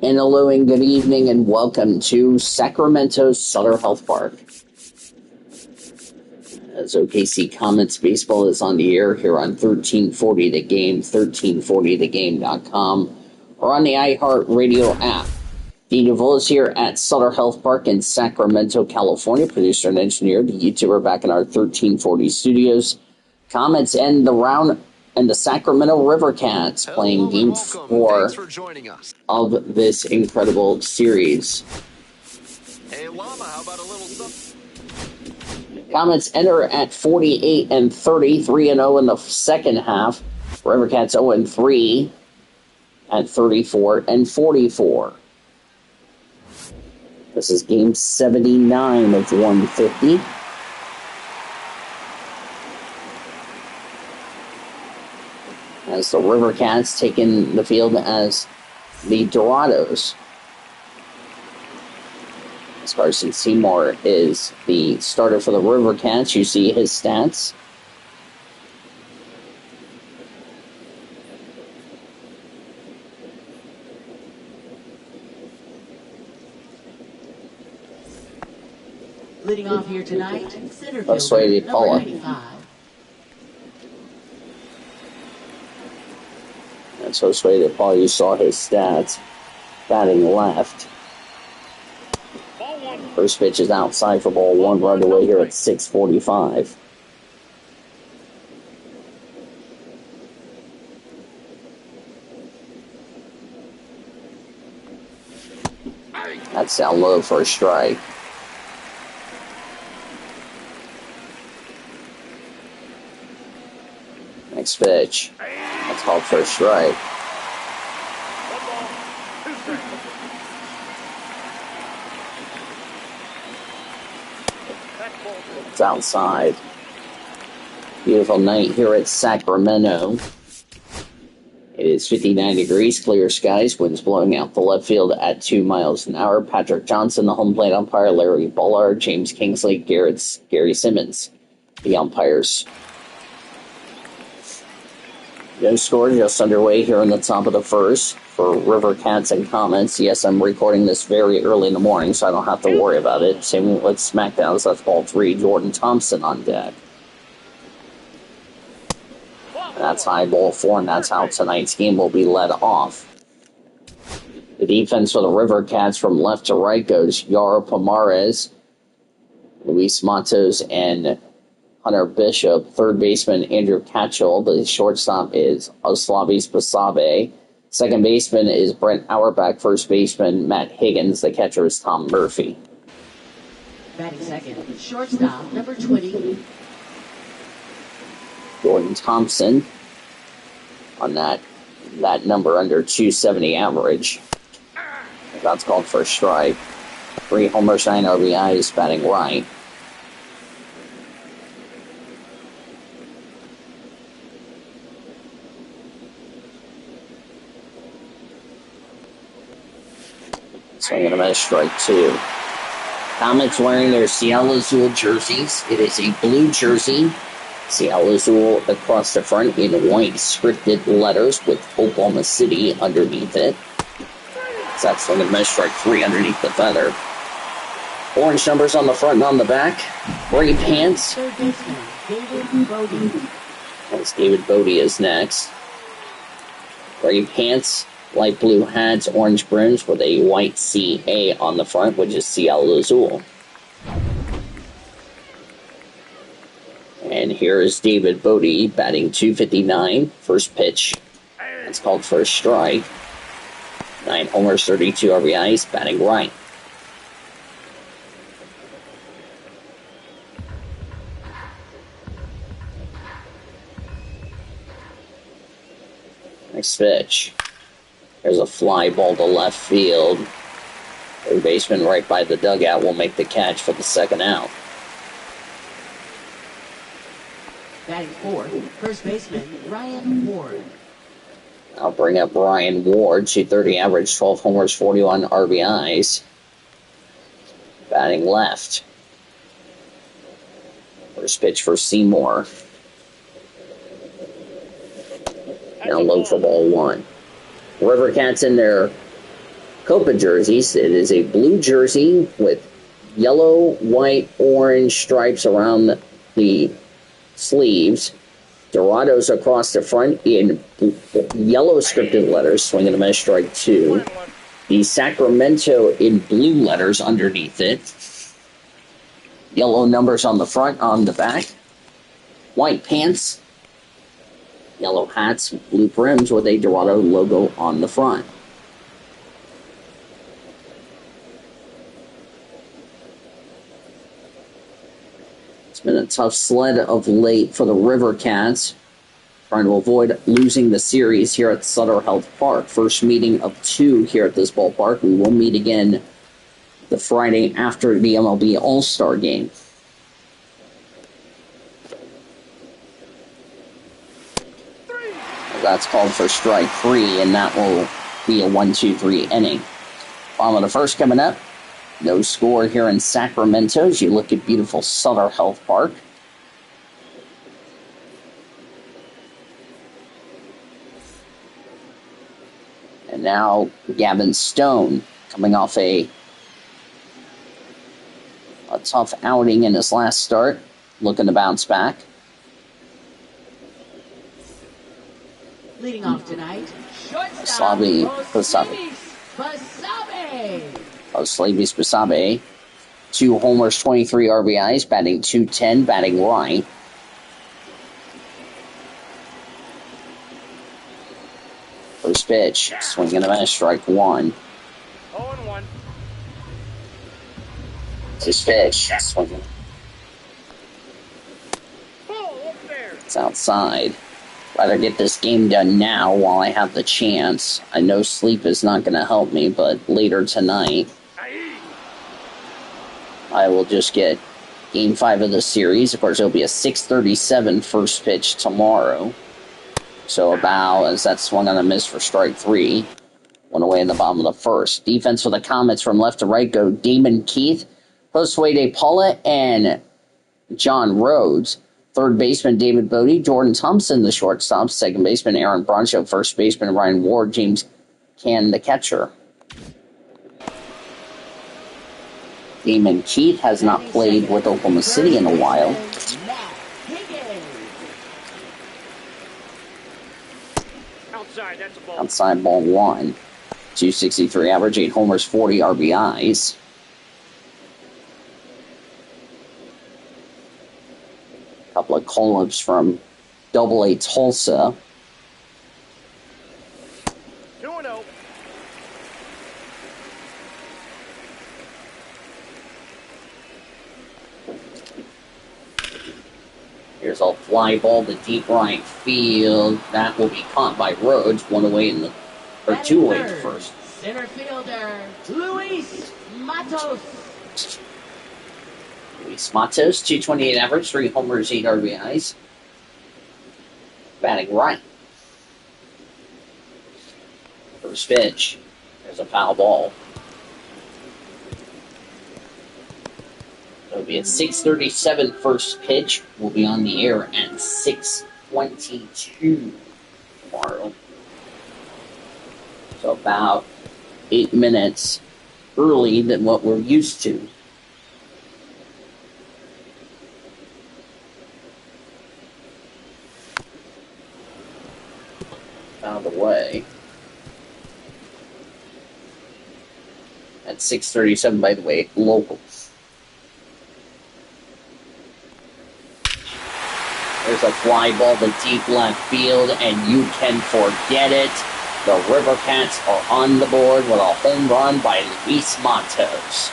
And hello and good evening and welcome to Sacramento Sutter Health Park. As OKC Comets baseball is on the air here on 1340 The Game, 1340thegame.com, or on the iHeartRadio app. Dean Duvall is here at Sutter Health Park in Sacramento, California. Producer and engineer, the YouTuber back in our 1340 studios. Comets end the round and the Sacramento River Cats playing Game 4 of this incredible series. Hey, Llama, how about a little something? Comets enter at 48-30, 3-0 in the second half. River Cats 0-3 at 34-44. This is Game 79 of 150. As the River Cats taking the field as the Dorados. As Carson Seymour is the starter for the River Cats. You see his stats. Leading off here tonight, center That's fielder, Swady number Paula. 95. That's Josue De Paul. You saw his stats. Batting left. First pitch is outside for ball one, right away here at 6:45. That's down low for a strike. Next pitch. That's called for a strike. It's outside. Beautiful night here at Sacramento. It is 59 degrees, clear skies, winds blowing out the left field at 2 miles an hour. Patrick Johnson, the home plate umpire, Larry Bullard, James Kingsley, Gary Simmons, the umpires. No score, just underway here in the top of the first for River Cats and Comets. Yes, I'm recording this very early in the morning, so I don't have to worry about it. Same with SmackDown, so that's ball 3. Jordan Thompson on deck. That's high ball 4, and that's how tonight's game will be led off. The defense for the River Cats from left to right goes Yaro Pomares, Luis Matos, and Hunter Bishop. Third baseman Andrew Catchell. The shortstop is Oslavis Basabe. Second baseman is Brent Auerbach. First baseman Matt Higgins. The catcher is Tom Murphy. Batting second, shortstop, number 20. Jordan Thompson on that number under 270 average. That's called for a strike. 3 homers, 9 RBIs, batting right. Swinging a miss, strike 2. Comets wearing their Seattle Azul jerseys. It is a blue jersey. Seattle Azul across the front in white scripted letters with Oklahoma City underneath it. So that's swinging a miss, strike 3 underneath the feather. Orange numbers on the front and on the back. Gray pants. Third baseman, David Bodie. As David Bodie is next. Gray pants. Light blue hats, orange brims with a white CA on the front, which is Seattle Azul. And here is David Bodie batting .259. First pitch. That's called for a strike. 9 homers, 32 RBIs, batting right. Next pitch. There's a fly ball to left field. Third baseman right by the dugout will make the catch for the second out. Batting fourth, first baseman, Ryan Ward. I'll bring up Ryan Ward, 230 average, 12 homers, 41 RBIs. Batting left. First pitch for Seymour. Down low for ball 1. River Cats in their Copa jerseys. It is a blue jersey with yellow, white, orange stripes around the sleeves. Dorados across the front in yellow scripted letters, swing and a miss, strike 2. The Sacramento in blue letters underneath it. Yellow numbers on the front, on the back. White pants. Yellow hats, blue brims with a Dorado logo on the front. It's been a tough sled of late for the River Cats, trying to avoid losing the series here at Sutter Health Park. First meeting of 2 here at this ballpark. We will meet again the Friday after the MLB All-Star Game. That's called for strike 3, and that will be a 1-2-3 inning. Bottom of the first coming up. No score here in Sacramento as you look at beautiful Sutter Health Park. And now Gavin Stone coming off a tough outing in his last start, looking to bounce back. Leading off tonight, shortstop, Basabe. 2 homers, 23 RBIs, batting .210, batting right. First pitch, swing and a miss, strike 1. 0-1. First pitch, swing. It's outside. Rather get this game done now while I have the chance. I know sleep is not going to help me, but later tonight, I will just get Game 5 of the series. Of course, it'll be a 6:37 first pitch tomorrow. So about, as that swung on a miss for strike 3, one away in the bottom of the first. Defense for the Comets from left to right go Damon Keith, Josue Paula, and John Rhodes. Third baseman David Bodie, Jordan Thompson, the shortstop. Second baseman Aaron Broncho, first baseman Ryan Ward, James Can, the catcher. Damon Keith has not played with Oklahoma City in a while. Outside ball 1. 263 average, 8 homers, 40 RBIs. Couple of call-ups from Double-A Tulsa. 2-0. Here's a fly ball to deep right field. That will be caught by Rhodes. 1 away in the, or 2 away to first. Center fielder, Luis Matos. Luis Matos, 228 average, 3 homers, 8 RBIs. Batting right. First pitch. There's a foul ball. It'll be at 6:37 first pitch. We'll be on the air at 6:22 tomorrow. So about 8 minutes early than what we're used to. Out of the way. At 6:37, by the way, locals. There's a fly ball to deep left field, and you can forget it. The River Cats are on the board with a home run by Luis Matos.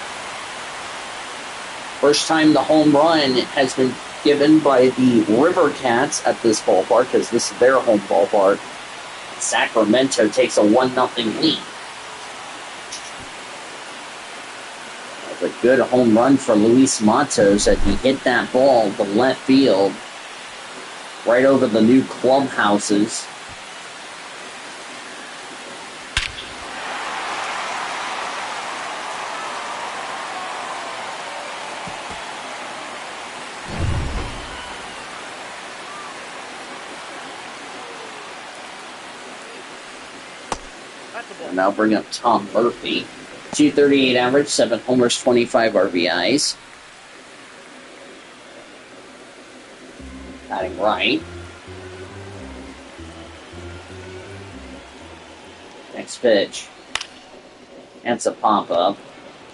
First time the home run has been given by the River Cats at this ballpark, because this is their home ballpark. Sacramento takes a 1-0 lead. That's a good home run for Luis Matos as he hit that ball to left field, right over the new clubhouses. That's the ball. And now bring up Tom Murphy. 238 average, 7 homers, 25 RBIs. Batting right. Next pitch. That's a pop-up.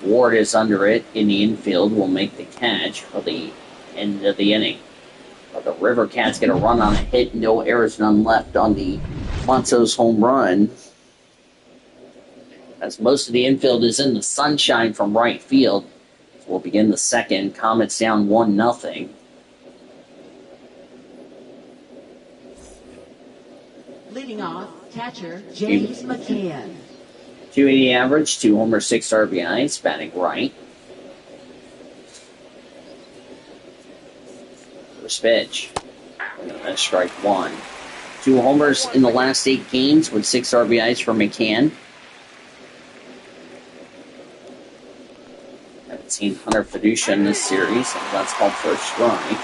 Ward is under it in the infield. Will make the catch for the end of the inning. But the River Cats get a run on a hit. No errors, none left on the Matos home run. As most of the infield is in the sunshine from right field. So we'll begin the second. Comets down 1-0. Leading off, catcher James McCann. 280 average, 2 homers, 6 RBIs, batting right. First pitch. That's strike 1. 2 homers in the last 8 games with 6 RBIs for McCann. Haven't seen Hunter Fiducia in this series, so that's called for a strike.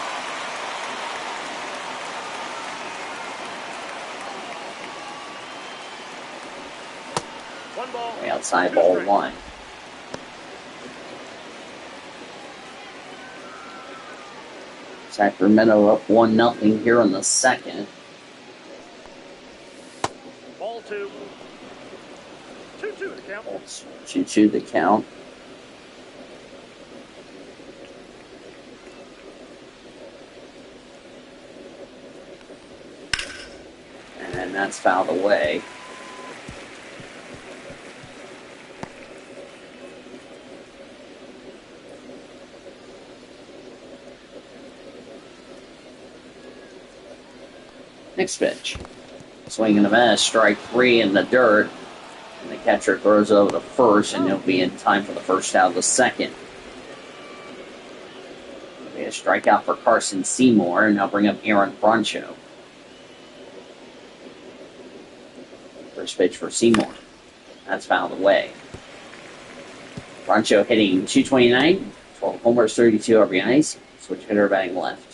Way outside, ball 1. Sacramento up 1-0 here in the second. Ball 2. 2-2 the count. 2-2 the count. And that's fouled away. Next pitch. Swing and a miss, strike 3 in the dirt. And the catcher throws over the first, and he'll be in time for the first out of the second. It'll be a strikeout for Carson Seymour, and now bring up Aaron Broncho. First pitch for Seymour. That's fouled away. Broncho hitting 229, 12 homers, 32 RBIs. Switch hitter batting left.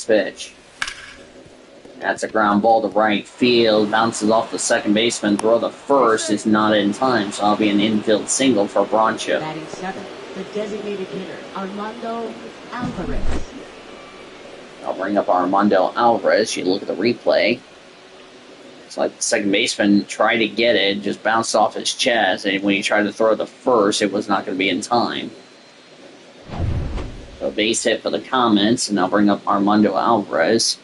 Pitch. That's a ground ball to right field. Bounces off the second baseman. Throw the first is not in time, so I'll be an infield single for Broncho. Batting 7, the designated hitter Armando Alvarez. I'll bring up Armando Alvarez. You look at the replay. It's like the second baseman tried to get it, just bounced off his chest, and when he tried to throw the first, it was not going to be in time. A base hit for the Comets, and I'll bring up Armando Alvarez.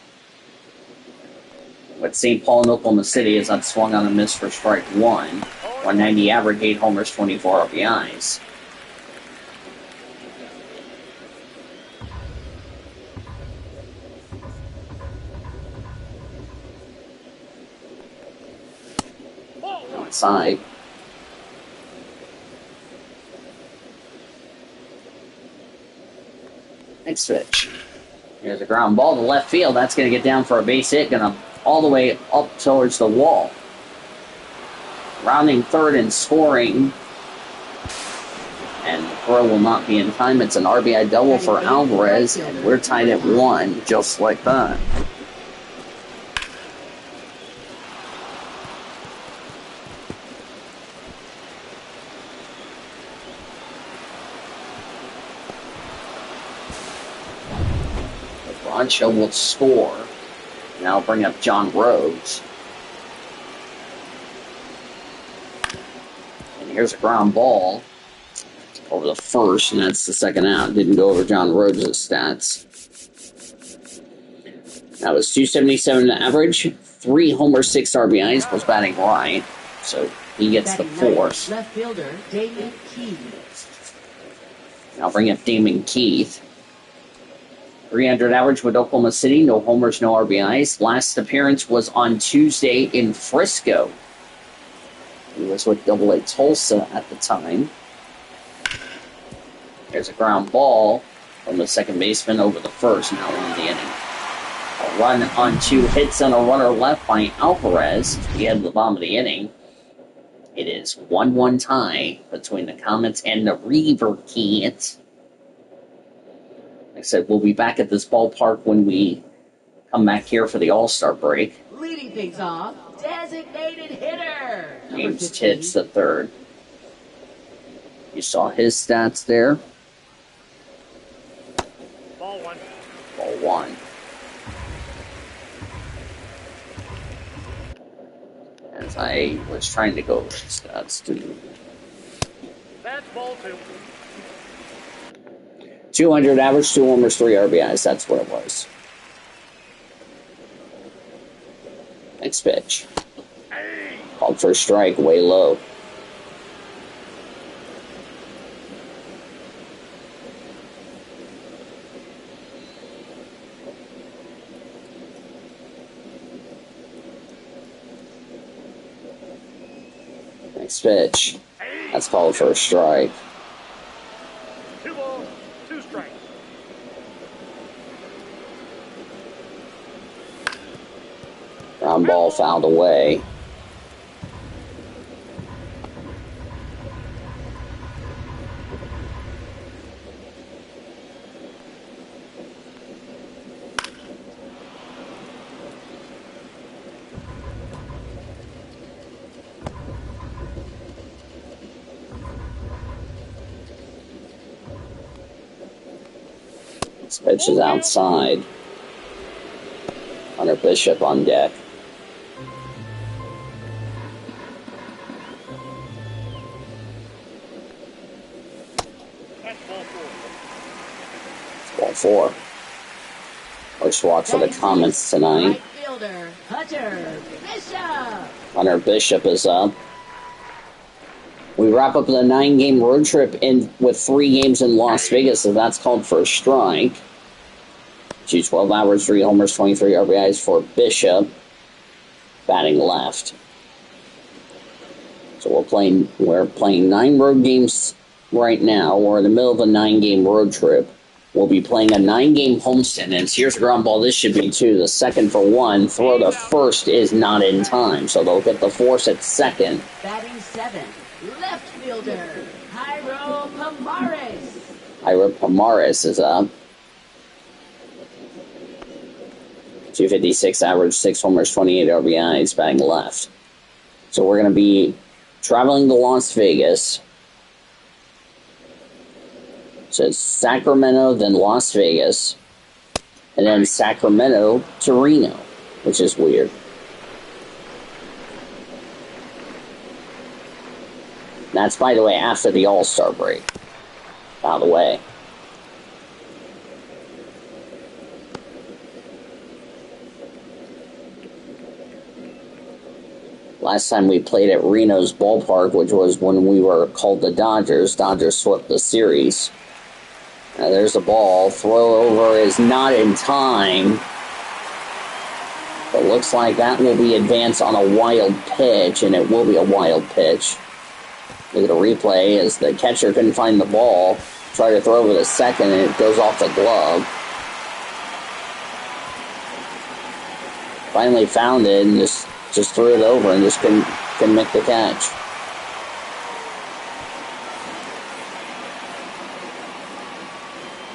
With St. Paul and Oklahoma City, as that swung on a miss for strike 1. 190 average, 8 homers, 24 RBIs. Outside. Next pitch. Here's a ground ball to left field. That's going to get down for a base hit. Going to all the way up towards the wall. Rounding third and scoring. And the throw will not be in time. It's an RBI double for Alvarez. And we're tied at 1, just like that. Broncho will score. Now bring up John Rhodes. And here's a ground ball over the first, and that's the second out. Didn't go over John Rhodes' stats. That was 277 to average, 3 homers, 6 RBIs, was batting right. So he gets the fourth. Left fielder Damon Keith. Now bring up Damon Keith. 300 average with Oklahoma City, no homers, no RBIs. Last appearance was on Tuesday in Frisco. He was with Double-A Tulsa at the time. There's a ground ball from the second baseman over the first, now in the inning. A run on 2 hits and a runner left by Alvarez to the end of the bottom of the inning. It is 1-1 tie between the Comets and the River Cats. said, we'll be back at this ballpark when we come back here for the All-Star break. Leading things off, designated hitter. Number James 15. Titz the third. You saw his stats there. Ball one. Ball one. As I was trying to go over his stats too. That's ball two. 200 average, 2 homers, 3 RBIs. That's what it was. Next pitch. Called for a strike, way low. Next pitch. That's called for a strike. 2 balls, 2 strikes. Ground ball fouled away. This pitch is outside. Hunter Bishop on deck. That's ball 4. It's ball 4. First walk for the Comets tonight. Right fielder, Hunter Bishop. Hunter Bishop is up. We wrap up the 9-game road trip with 3 games in Las Vegas, so that's called for a strike. 212 average, 3 homers, 23 RBIs for Bishop, batting left. So we're playing 9 road games right now. We're in the middle of a 9-game road trip. We'll be playing a 9-game homestand, and here's a ground ball. This should be 2. The second for 1. Throw to first is not in time, so they'll get the force at second. Batting 7, left fielder, Jairo Pomares. Ira Pomares is up. 256 average, 6 homers, 28 RBIs, batting left. So we're going to be traveling to Las Vegas. So it's Sacramento, then Las Vegas, and then Sacramento to Reno, which is weird. That's, by the way, after the All-Star break. By the way. Last time we played at Reno's ballpark, which was when we were called the Dodgers. Dodgers swept the series. There's the ball. Throw over is not in time. It looks like that will be advanced on a wild pitch, and it will be a wild pitch. Look at the replay as the catcher couldn't find the ball. Try to throw over the second, and it goes off the glove. Finally found it and just threw it over and just couldn't make the catch.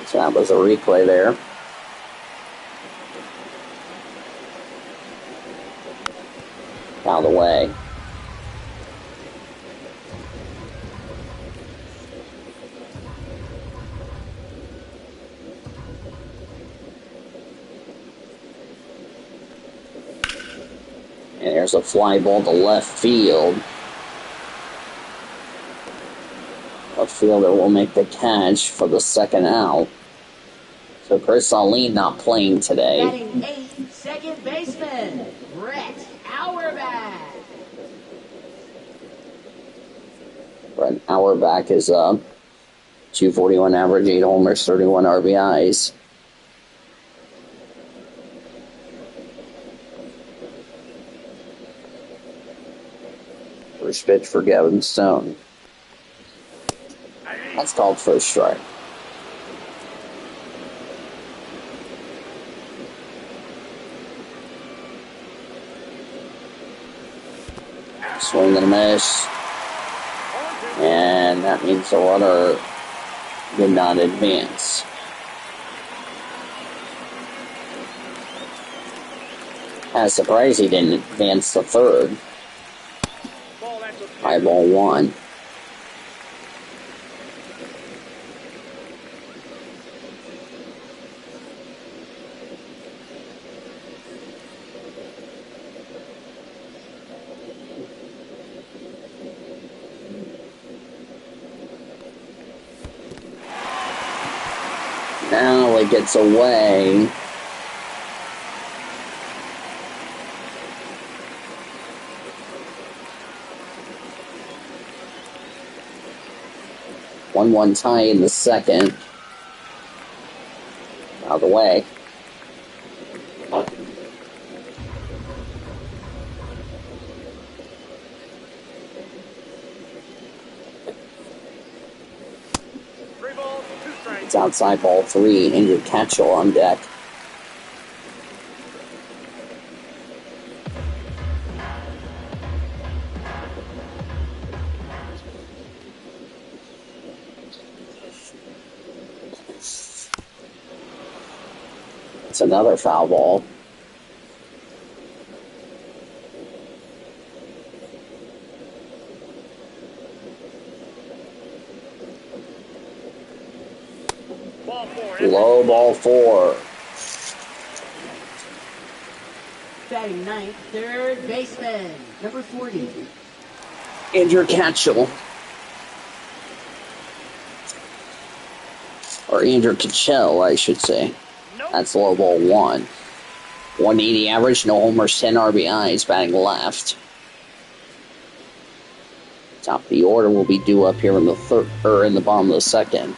So that was a replay there. Out of the way. And there's a fly ball to left field. Left fielder will make the catch for the second out. So Chris Saline not playing today. Batting 8, second baseman, Brett Auerbach. Brett Auerbach is up. 241 average, 8 homers, 31 RBIs. First pitch for Gavin Stone. That's called for a strike. Swing and a miss. And that means the runner did not advance. Kind of surprised he didn't advance to third. Ball, that's a High ball one. Now it gets away. One tie in the second. Out of the way. Three balls, two strikes. It's outside ball three. Injured Catchell on deck. It's another foul ball. Ball four. Low ball four. Batting ninth, third baseman, number 40. Andrew Catchell. Or Andrew Catchell, I should say. Nope. That's low ball one. 180 average, no homers, 10 RBIs, batting left. Top of the order will be due up here in the third, or in the bottom of the second.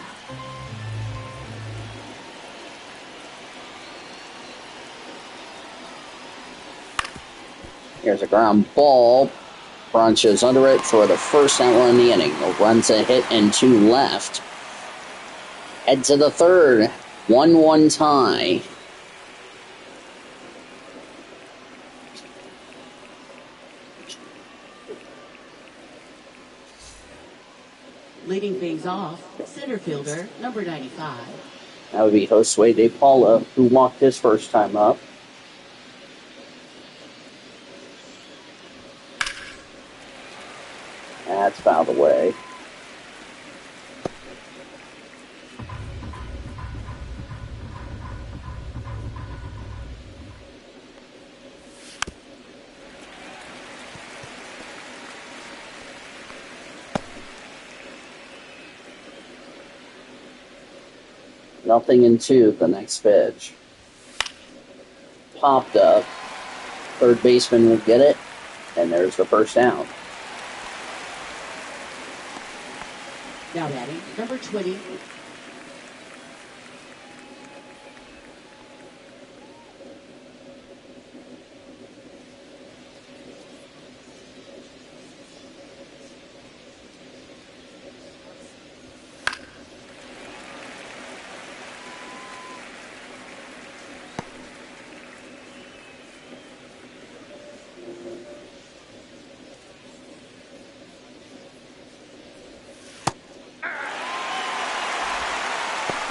Here's a ground ball. Broncho's under it for the first out in the inning. No runs, a hit, and two left. Head to the third. 1-1 tie. Leading things off, center fielder, number 95. That would be Josue De Paula, who walked his first time up. That's fouled away. Nothing in two, the next pitch. Popped up. Third baseman will get it. And there's the first down. Now batting, number 20.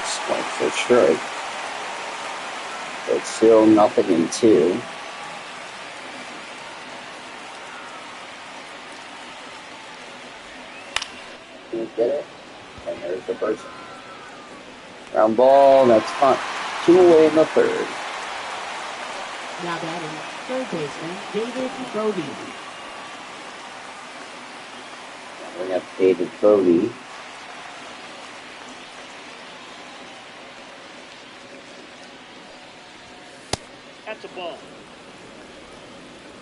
Strike for strike. But still nothing in two. You get it? And there's the first. Ground ball, that's fun. Two away in the third. Now batting, third baseman, David Brody. We have David Bodie. That's a ball.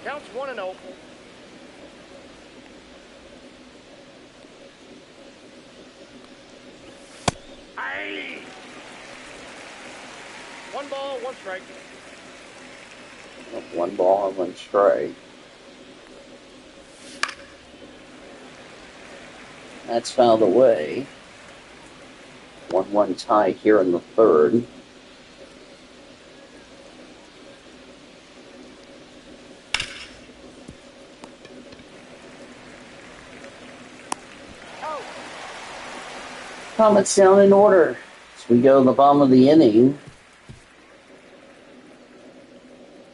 Counts 1-0. Aye. One ball, one strike. One ball and one strike. That's fouled away. 1-1 tie here in the third. Comets down in order. As we go to the bottom of the inning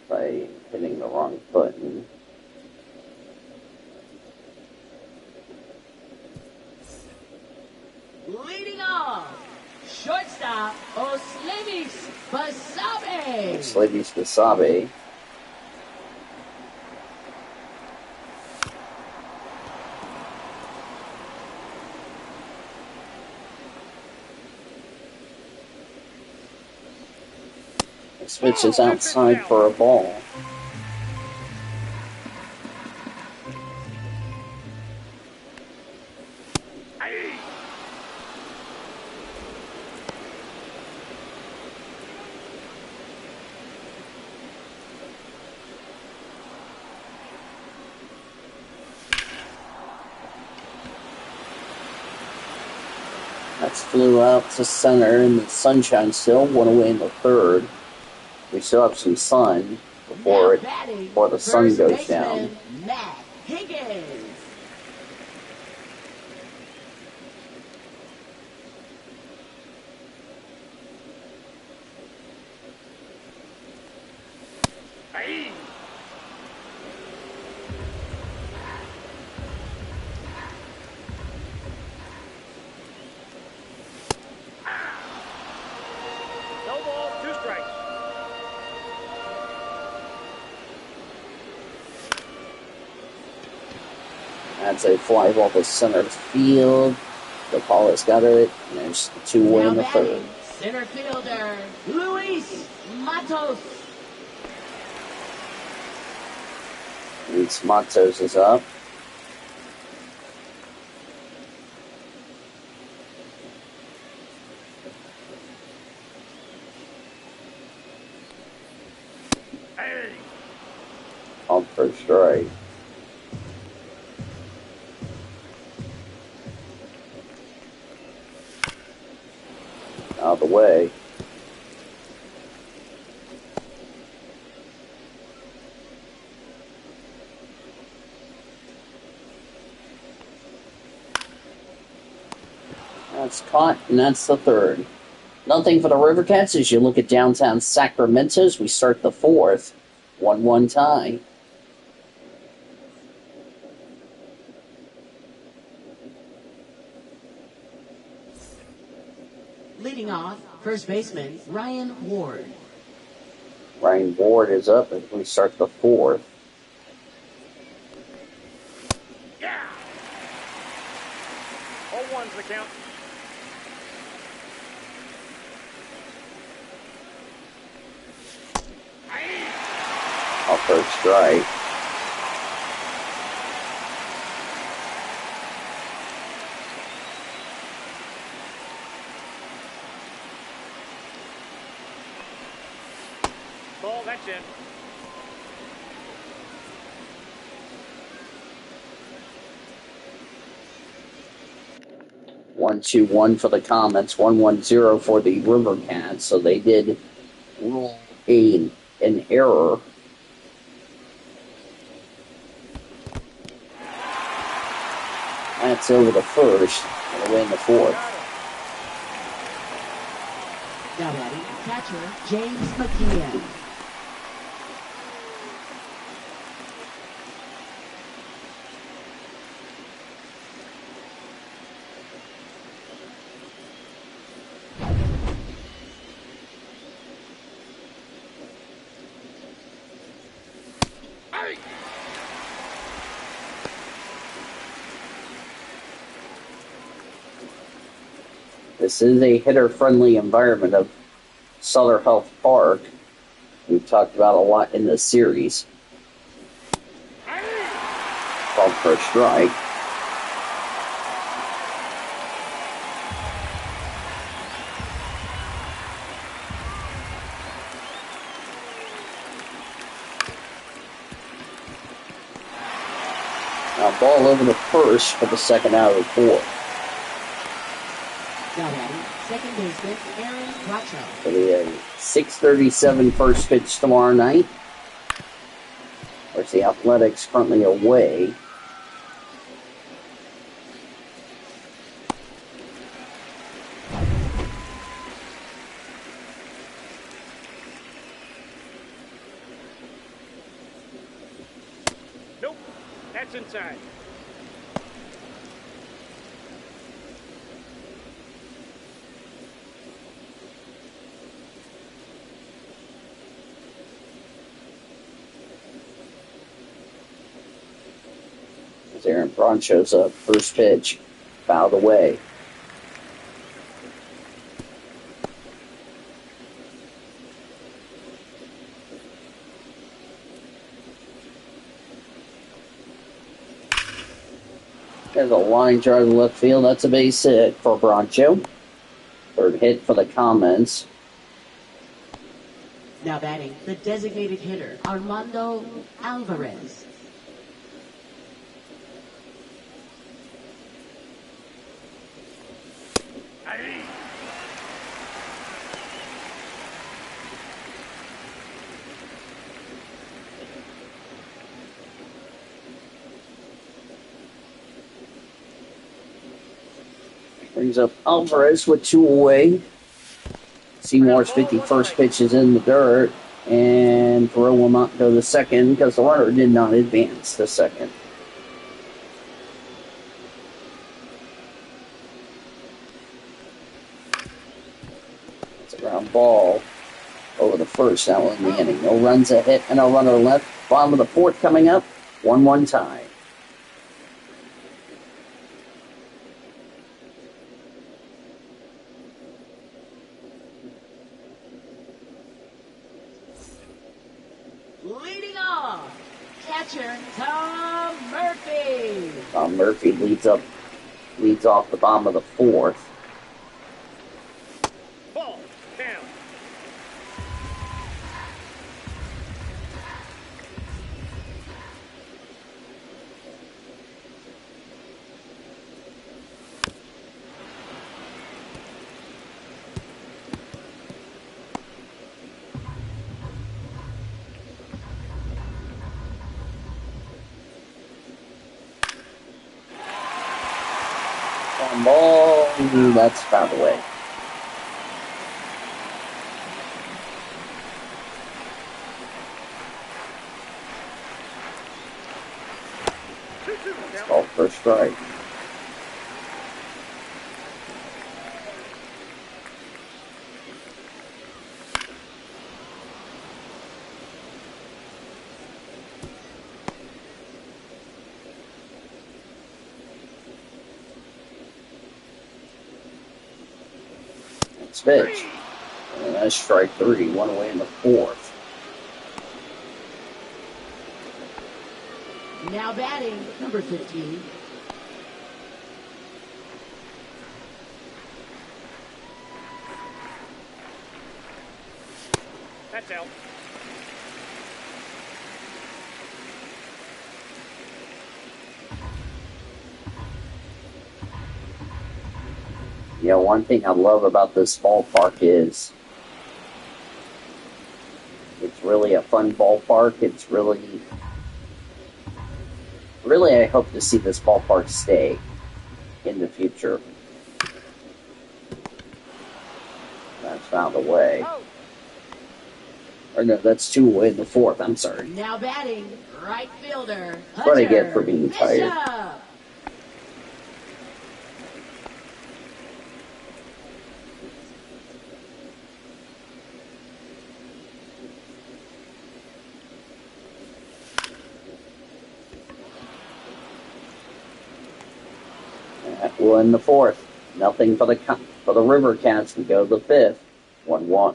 by hitting Leading off, shortstop Oslemis Basabe. Slavies Basabe. Switch is outside for a ball. That's flew out to center in the sunshine still. One away in the third. We still have some sun before the sun goes down. Matt Higgins. No ball, 2 strikes. That's a fly ball to center field. The ball has got it. And there's 2 away in the third. Center fielder Luis Matos. Luis Matos is up. On first strike. Out of the way. That's caught, and that's the third. Nothing for the Rivercats as you look at downtown Sacramento as we start the fourth. 1-1 tie. Leading off, first baseman Ryan Ward. Ryan Ward is up as we start the fourth. Yeah. 0-1's the count. Off first strike. Ball, that's in. One, 2-1 for the Comets. 1-1-0 for the Rivercats. So they did rule an error. That's over the first. And away in the fourth. Now batting, catcher James McKeon. This is a hitter-friendly environment of Sutter Health Park. We've talked about a lot in this series. Called for a strike. Now ball over the first for the second out of the fourth. Now batting, second baseman Aaron Bracho. For the 6:37 first pitch tomorrow night. Of course, the Athletics currently away. Nope, that's inside. Darren Braun shows up. First pitch. Fouled away. There's a line drive to left field. That's a base hit for Broncho. Third hit for the Comets. Now batting, the designated hitter, Armando Alvarez. Brings up Alvarez with 2 away. Seymour's 51st pitch is in the dirt, and Thoreau will not go to second because the runner did not advance to second. It's a ground ball over the first now in the inning. No runs, a hit, and a runner left. Bottom of the fourth coming up. 1-1 tie. Leading off, catcher Tom Murphy. Tom Murphy leads off the bottom of the fourth. Ball. Count. Ball, that's fouled away. It's called for a strike. Pitch. And that's strike 3, 1 away in the fourth. Now batting, number 15. That's out. You know, one thing I love about this ballpark is it's really a fun ballpark. It's really, I hope to see this ballpark stay in the future. That's fouled away. Oh. Or no, that's 2 away in the fourth. I'm sorry. Now batting, right fielder. What I get for being tired. Bishop. That will end the fourth. Nothing for the River Cats. We go to the fifth. 1-1.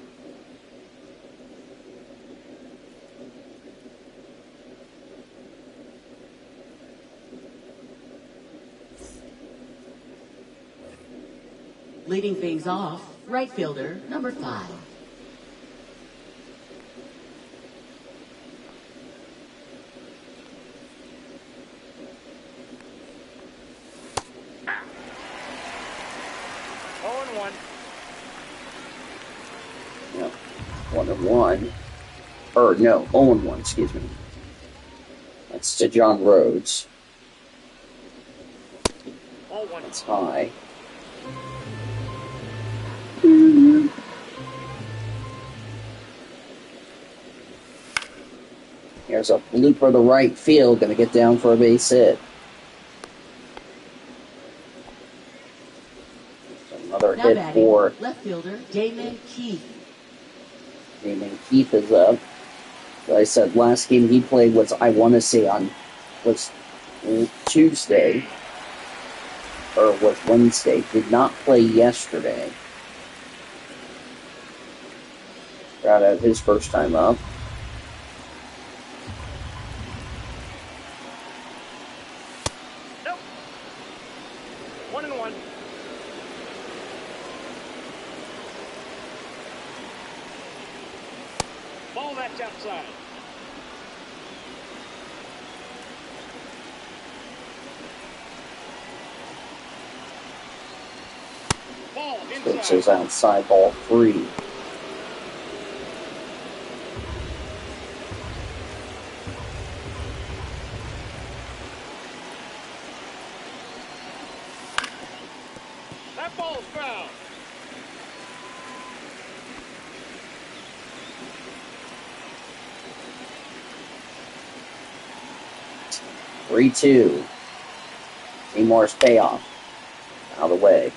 Leading things off, right fielder, number 5. Yeah. 1-1. Or no, 0-1, excuse me. That's to John Rhodes. That's high. Here's a blooper to right field, gonna get down for a base hit. Another Now hit batting, for left fielder, Damon Keith. Damon Keith is up. As I said, last game he played was, I want to say, was Tuesday, or was Wednesday, did not play yesterday. Got out his first time up. Nope. 1-1. Ball that's outside. Ball Pitch inside. is outside, ball 3. That ball's foul. Three-two. Seymour's payoff. Out of the way.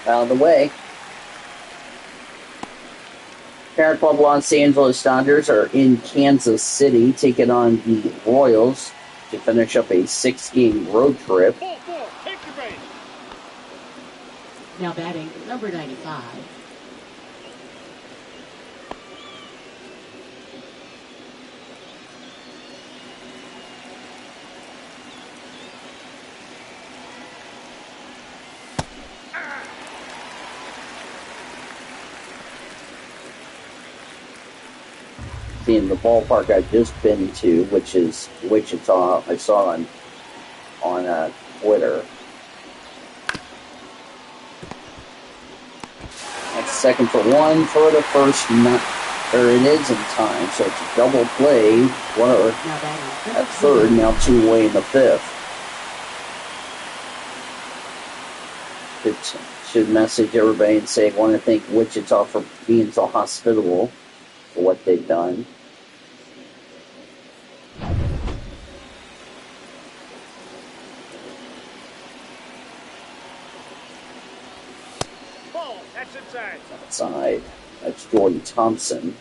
Out of the way. Parent Club Los Angeles Dodgers are in Kansas City taking on the Royals to finish up a 6-game road trip. Ball 4. Take your base. Now batting, number 95. In the ballpark I've just been to, which is Wichita. I saw on Twitter. That's second for one for the first. There it is in time, so it's a double play. Runner Now batting, at third, now 2 away in the 5th. It should message everybody and say, I want to thank Wichita for being so hospitable for what they've done. Ball that's inside. Outside. That's Jordan Thompson.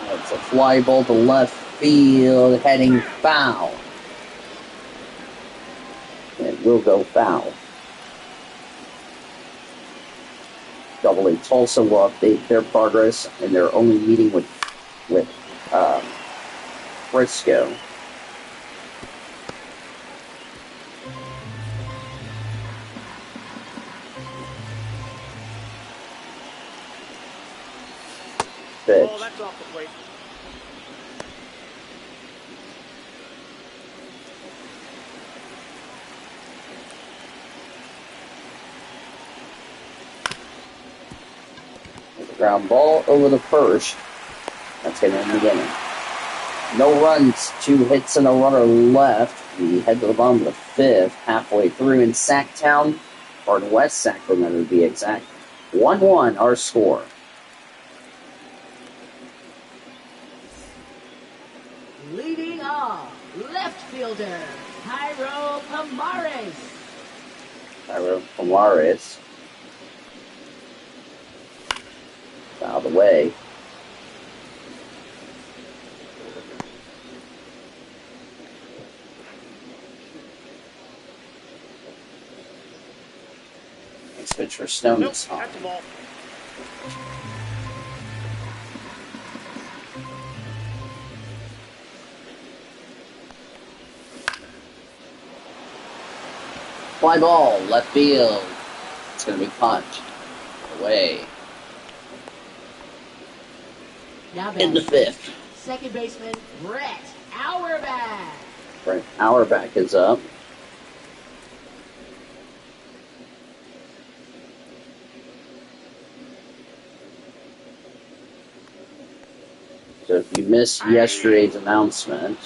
That's a fly ball to left field, heading foul. It will go foul. Double A Tulsa will update their progress, and they're only meeting with Frisco. Pitch. Ball that's off the plate. Ground ball over the first. That's going to end the inning. No runs, 2 hits and a runner left. We head to the bottom of the 5th, halfway through in Sacktown, or in West Sacramento to be exact. 1-1 our score. Leading off, left fielder, Jairo Pomares. Tyler Pomares. Out of the way. Nice pitch for Stone. Nope. That's the ball. Fly ball, left field. It's going to be punched. Away. Now In the batting, 5th. second baseman, Brett Auerbach. Brent Auerbach is up. So if you missed yesterday's announcement,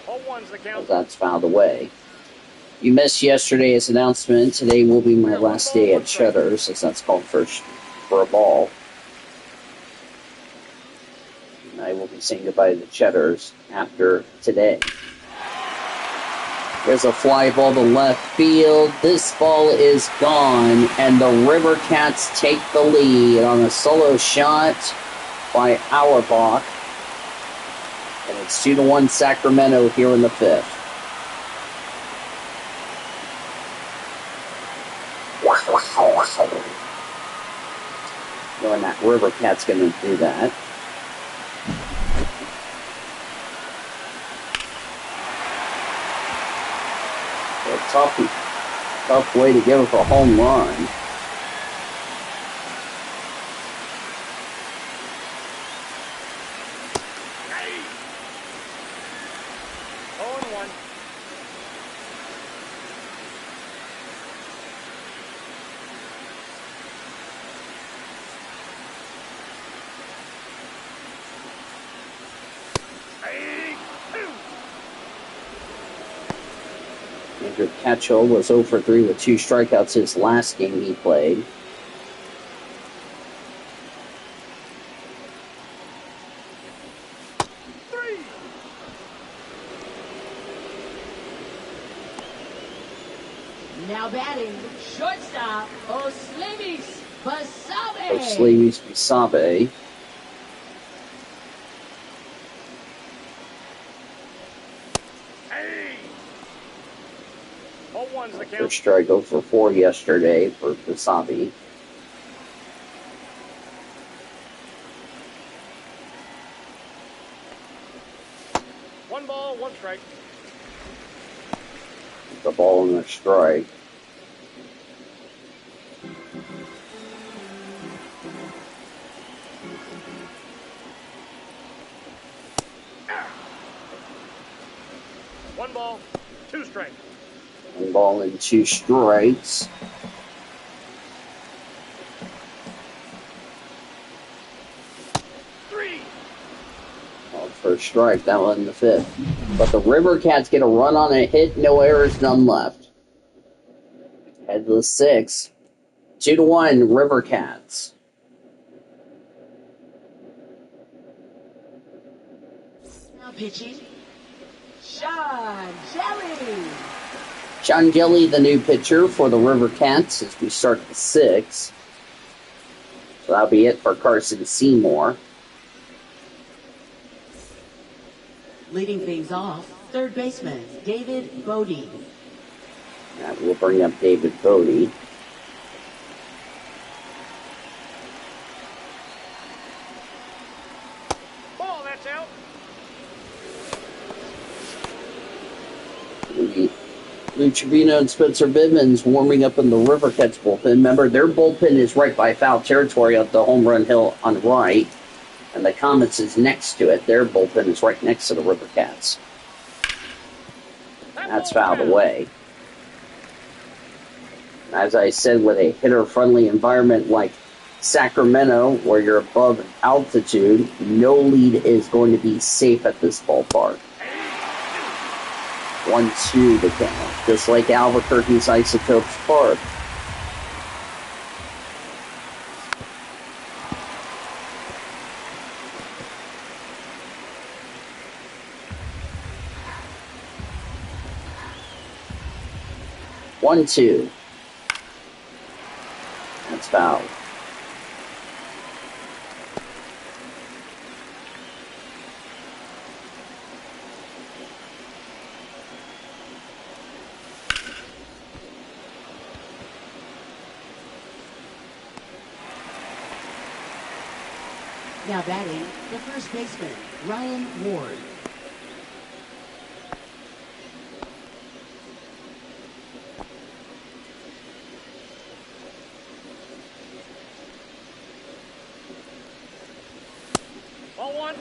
Ball 1's the count. that's fouled away. You missed yesterday's announcement. Today will be my last day at Cheddar's, as that's called for a ball. And I will be saying goodbye to Cheddar's after today. There's a fly ball to left field. This ball is gone, and the River Cats take the lead on a solo shot by Auerbach. And it's 2-1 Sacramento here in the fifth. Knowing that River Cat's going to do that. A tough way to give up a home run. Andrew Catchell was 0 for 3 with 2 strikeouts his last game he played. Now batting, shortstop, Oslemis Basabe. Oslemis Basabe. First strike 0 for 4 yesterday for Basabe. One ball, one strike. The ball and the strike. One ball, 2 strikes. 1 ball and 2 strikes. First strike, that one in the fifth. But the River Cats get a run on a hit, no errors, none left. Head to the 6th. 2-1 River Cats. Now pitching, Sean Jelly. Sean Jelly, the new pitcher for the River Cats as we start the 6th. So that'll be it for Carson Seymour. Leading things off, third baseman, David Bodie. That will bring up David Bodie. Ball, that's out. Lou Trevino and Spencer Bidman's warming up in the River Cats bullpen. Remember, their bullpen is right by foul territory at the home run hill on the right. And the Comets is next to it. Their bullpen is right next to the River Cats. That's fouled away. As I said, with a hitter-friendly environment like Sacramento, where you're above altitude, no lead is going to be safe at this ballpark. 1-2 the count, just like Albuquerque's Isotopes Park. One, two. That's foul. Now batting, the first baseman, Ryan Ward. Ball one.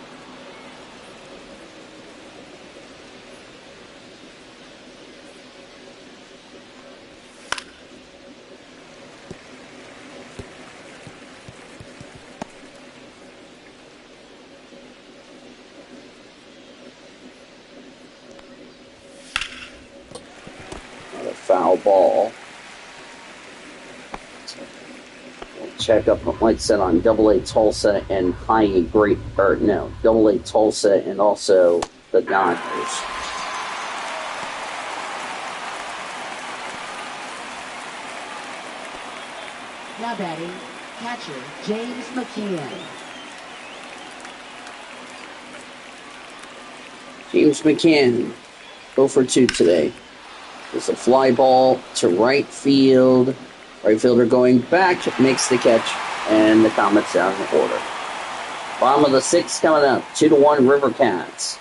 foul ball. We'll check up, like I said, on AA Tulsa and AA Tulsa and also the Dodgers. Now batting, catcher James McCann. James McCann, 0 for 2 today. There's a fly ball to right field. Right fielder going back, makes the catch, and the Comets down in the order. Bottom of the 6th coming up, 2-1 River Cats.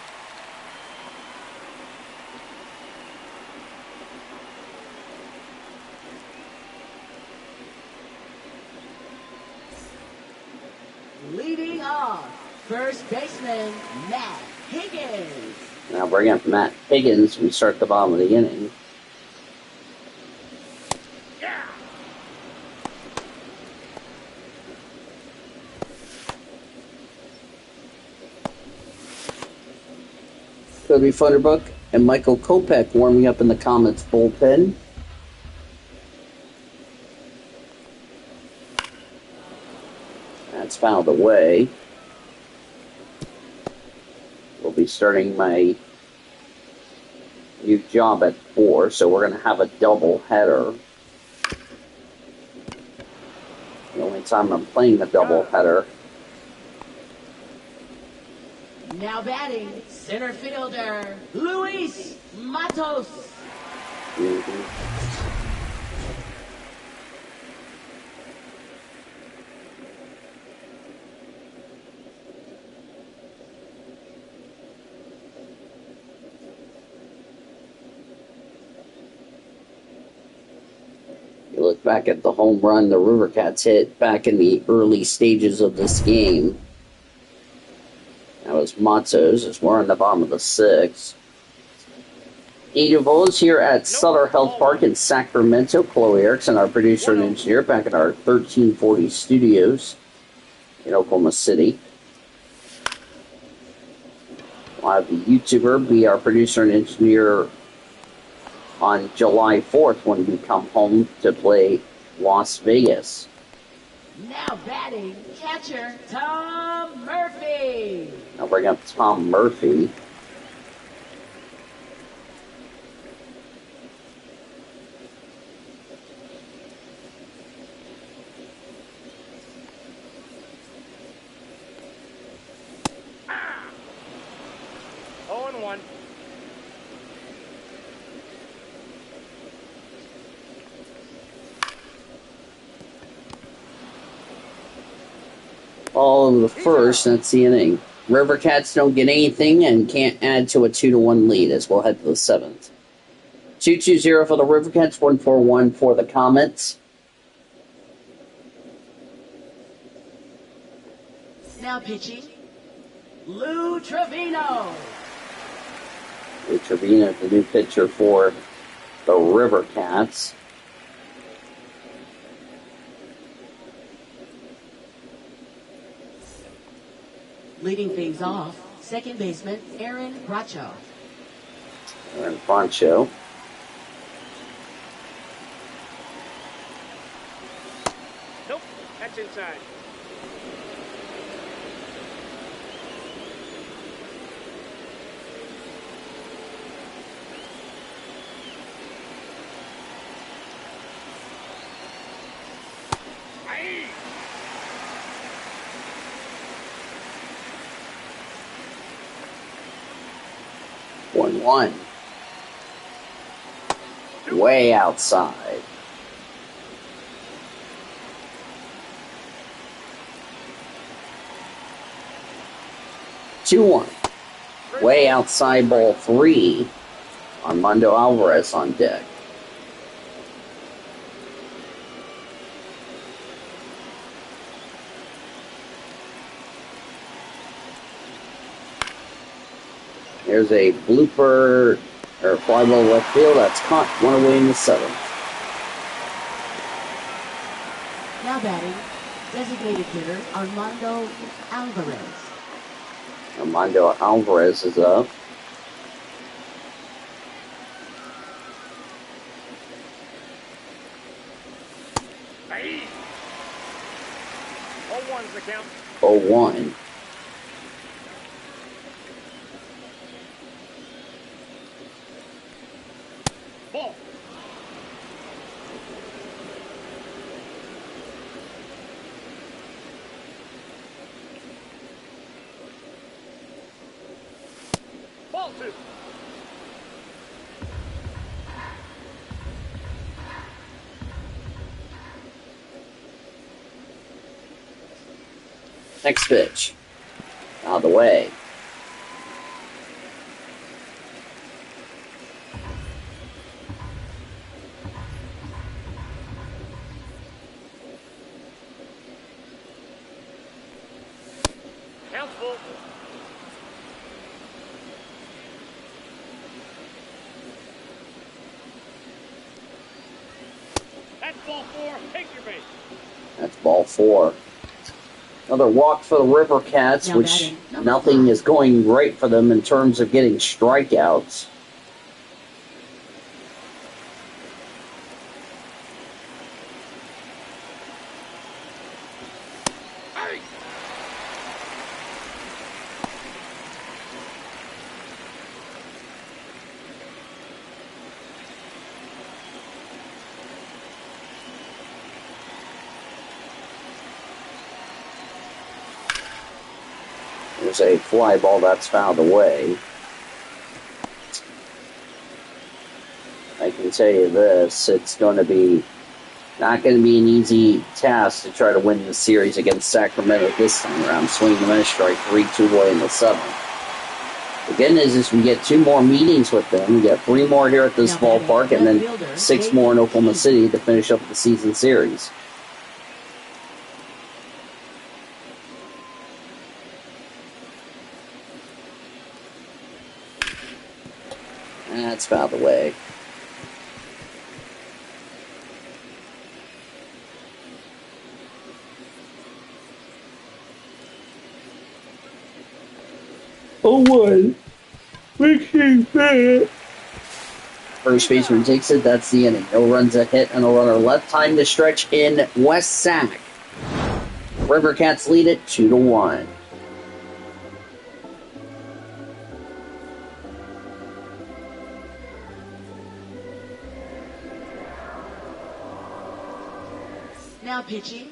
Leading off, first baseman Matt Higgins. Now bring up Matt Higgins. We start the bottom of the inning. Cody Futterbuck and Michael Kopech warming up in the Comets bullpen. That's fouled away. We'll be starting my new job at 4, so we're going to have a double header. The only time I'm playing the double header. Now batting, center fielder Luis Matos. You look back at the home run the River Cats hit back in the early stages of this game. That was Matos, as we're on the bottom of the 6th. Volts here at Sutter Health Park in Sacramento. Chloe Erickson, our producer and engineer, back at our 1340 studios in Oklahoma City. We'll have the YouTuber be our producer and engineer on July 4th when we come home to play Las Vegas. Now batting, catcher Tom Murphy. I'll bring up Tom Murphy. Oh, and 1. All of the first, that's the inning. River Cats don't get anything and can't add to a 2-1 lead as we'll head to the 7th. 2-2-0 for the River Cats, 1-4-1 for the Comets. Now pitching, Lou Trevino. Lou Trevino, the new pitcher for the River Cats. Leading things off, second baseman Aaron Bracho. Aaron Poncho. Nope, that's inside. Aye. 1-1. Way outside. Two-one. Way outside, ball 3. Armando Alvarez on deck. There's a blooper or fly ball left field. That's caught. One away in the 7th. Now batting, designated hitter Armando Alvarez. Armando Alvarez is up. the count. 0-1. Ball. Ball 2. Next pitch. Out of the way. Count full. That's ball 4. Take your base. That's ball 4. Another walk for the River Cats, Now which batting, number nothing 5. is going right for them in terms of getting strikeouts. Hey! There's a fly ball that's fouled away. I can tell you this, it's going to be not going to be an easy task to try to win the series against Sacramento this time around. Swinging the minute strike 3-2 away in the 7th. The good news is we get 2 more meetings with them. We get 3 more here at this Now ballpark, batting, and left then fielder, 6 more in David Oklahoma Keith. City to finish up the season series. That's fouled away. Oh, what? First baseman takes it. That's the inning. No runs, a hit, and a runner left. Time to stretch in West Sac. River Cats lead it 2-1. Now pitching,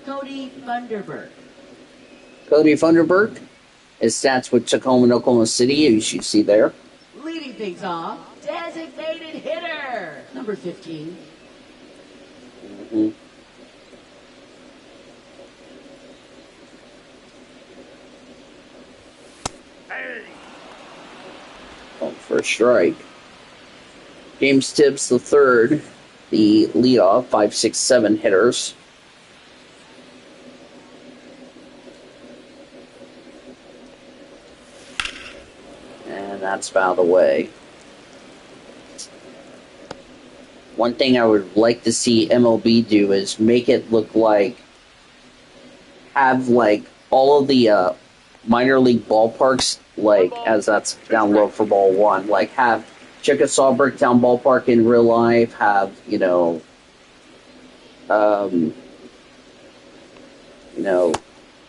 Cody Thunderberg. Cody Funderburg. His stats with Tacoma and Oklahoma City, as you see there. Leading things off, designated hitter, number 15. Mhm. Hey! Called for a strike. James Tibbs the third, the leadoff, 5-6-7 hitters. And that's fouled away. One thing I would like to see MLB do is make it look like, have like all of the minor league ballparks, like as that's down low for ball 1, like have Chickasaw Bricktown Ballpark in real life, have,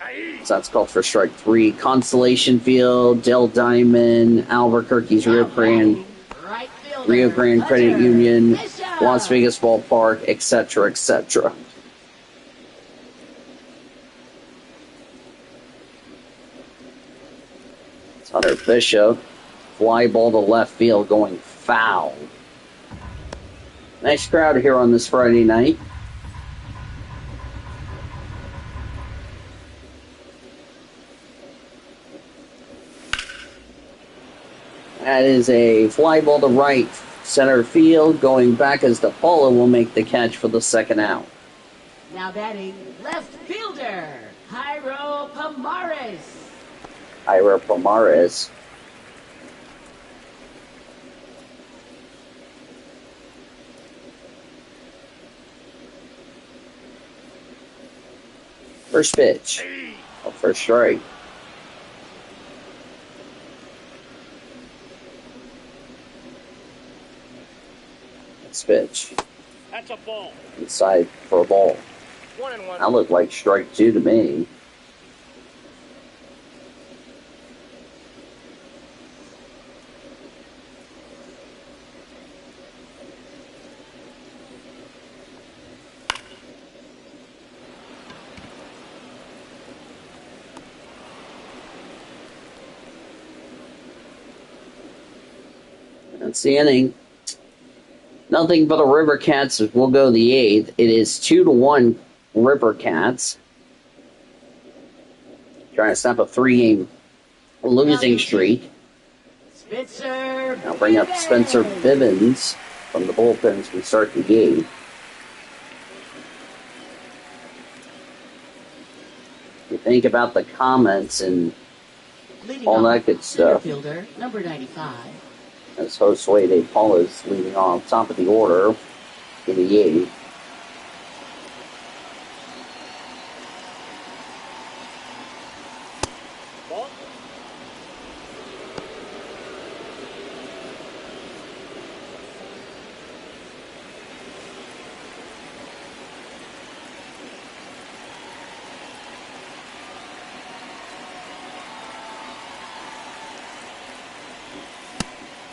Hey! so that's called for strike 3. Constellation Field, Dell Diamond, Albuquerque's Now batting, right fielder, Rio Grande Credit Hunter Union, Bishop. Las Vegas Ballpark, etc., etc. It's Hunter Bishop. Fly ball to left field going foul. Nice crowd here on this Friday night. That is a fly ball to right center field. Going back as DePaula will make the catch for the second out. Now batting, left fielder, Jairo Pomares. Ira Pomares. First pitch. Hey! Oh, first strike. Next pitch. That's a ball. Inside for a ball. 1-1. That looked like strike 2 to me. That's the inning. Nothing but the River Cats will go the 8th. It is 2-1 River Cats. Trying to snap a 3-game losing streak. Spencer. Now bring up Spencer Bibbins from the bullpen as we start the game. You think about the Comets and Leading all off, that good stuff. Fielder, number 95. As Josue De Paul is leading off top of the order in the 8th. Ball.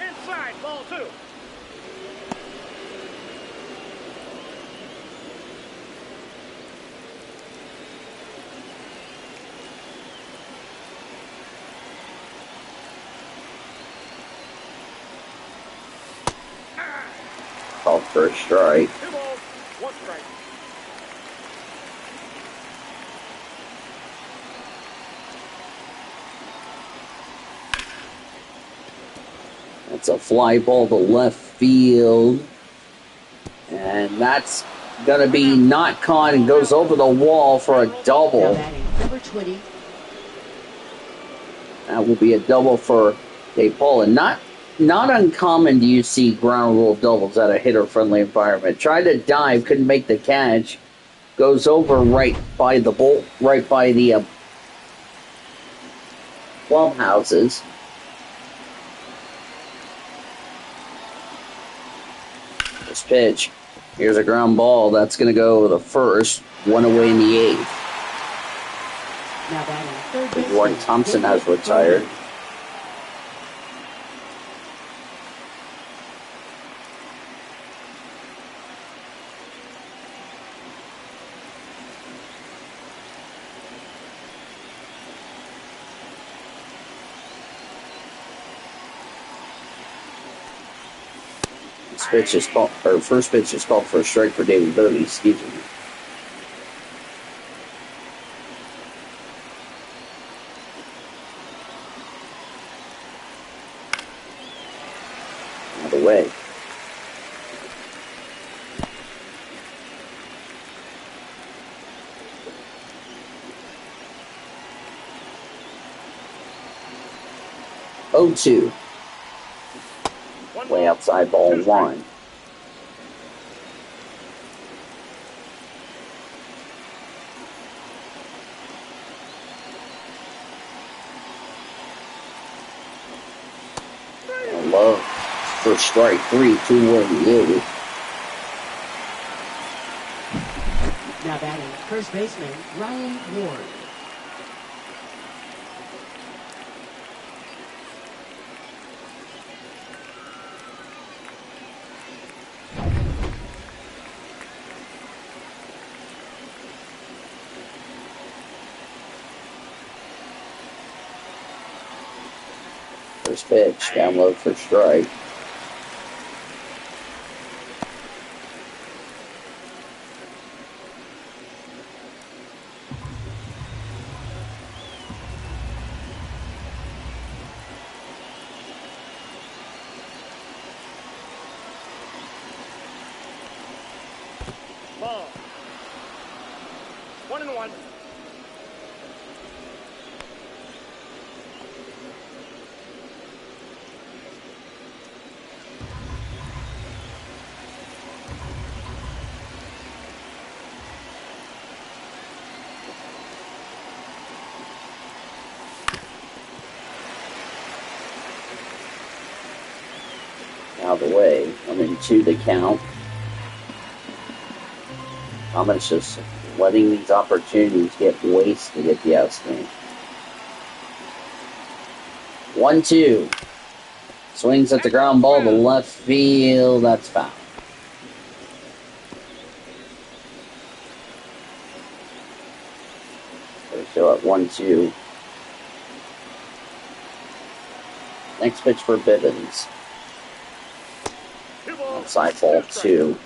Inside, ball 2. Called for a strike. 2 balls, 1 strike. That's a fly ball to left field. And that's going to be not caught and goes over the wall for a Now double. batting, number 20. That will be a double for De Paul. And not uncommon do you see ground rule doubles at a hitter-friendly environment. Tried to dive, couldn't make the catch. Goes over right by the clubhouses. This pitch. Here's a ground ball. That's going to go to first. One away in the 8th. Now batting, third baseman. Warren Thompson has retired. First pitch is called for a strike for David Bodie. Excuse me. Out of the way. Oh, 2. Way outside, ball 1. Low for strike 3, 2-1 the 8th. Now batting, first baseman, Ryan Ward. First pitch, down low for strike. Ball. 1-1. Out of the way. 1-2 the count. Comets just letting these opportunities get wasted at the outswing. 1-2. Swings at the ground ball to left field. That's foul. They're still at 1-2. Next pitch for Bivens. Outside ball 2.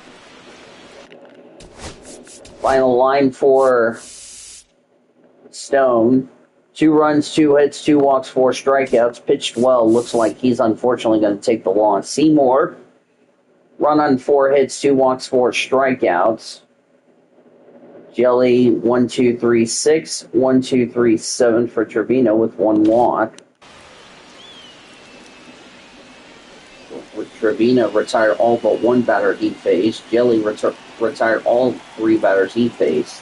Final line for Stone. 2 runs, 2 hits, 2 walks, 4 strikeouts. Pitched well. Looks like he's unfortunately going to take the loss. Seymour, run on 4 hits, 2 walks, 4 strikeouts. Jelly, 1, 2, 3, 6. 1, 2, 3, 7 for Trevino with 1 walk. Trevino retired all but 1 batter he faced. Jelly retired all 3 batters he faced.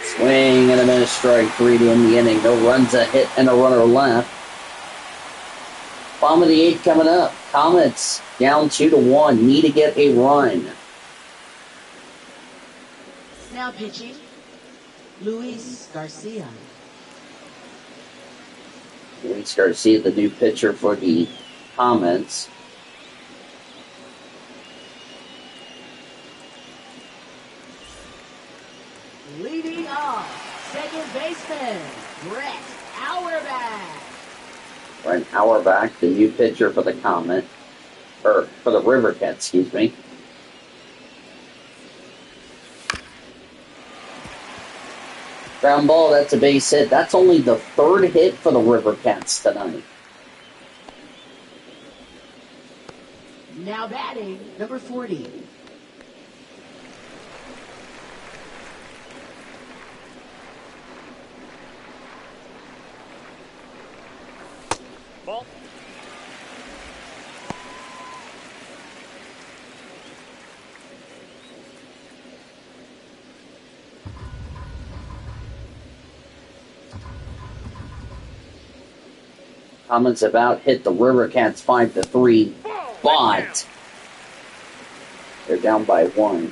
Swing and a minute strike, 3 to end the inning. No runs, a hit, and a runner left. Bottom of the 8th coming up. Comets down 2-1. Need to get a run. Now pitching, Luis Garcia. Luis Garcia, the new pitcher for the Comets. Leading off, second baseman, Brett Auerbach. Brent Auerbach, the new pitcher for the Comet. Or for the River Cats, excuse me. Ground ball, that's a base hit. That's only the 3rd hit for the River Cats tonight. Now batting, number 40. Ball. Comets about hit the River Cats 5-3, but they're down by 1.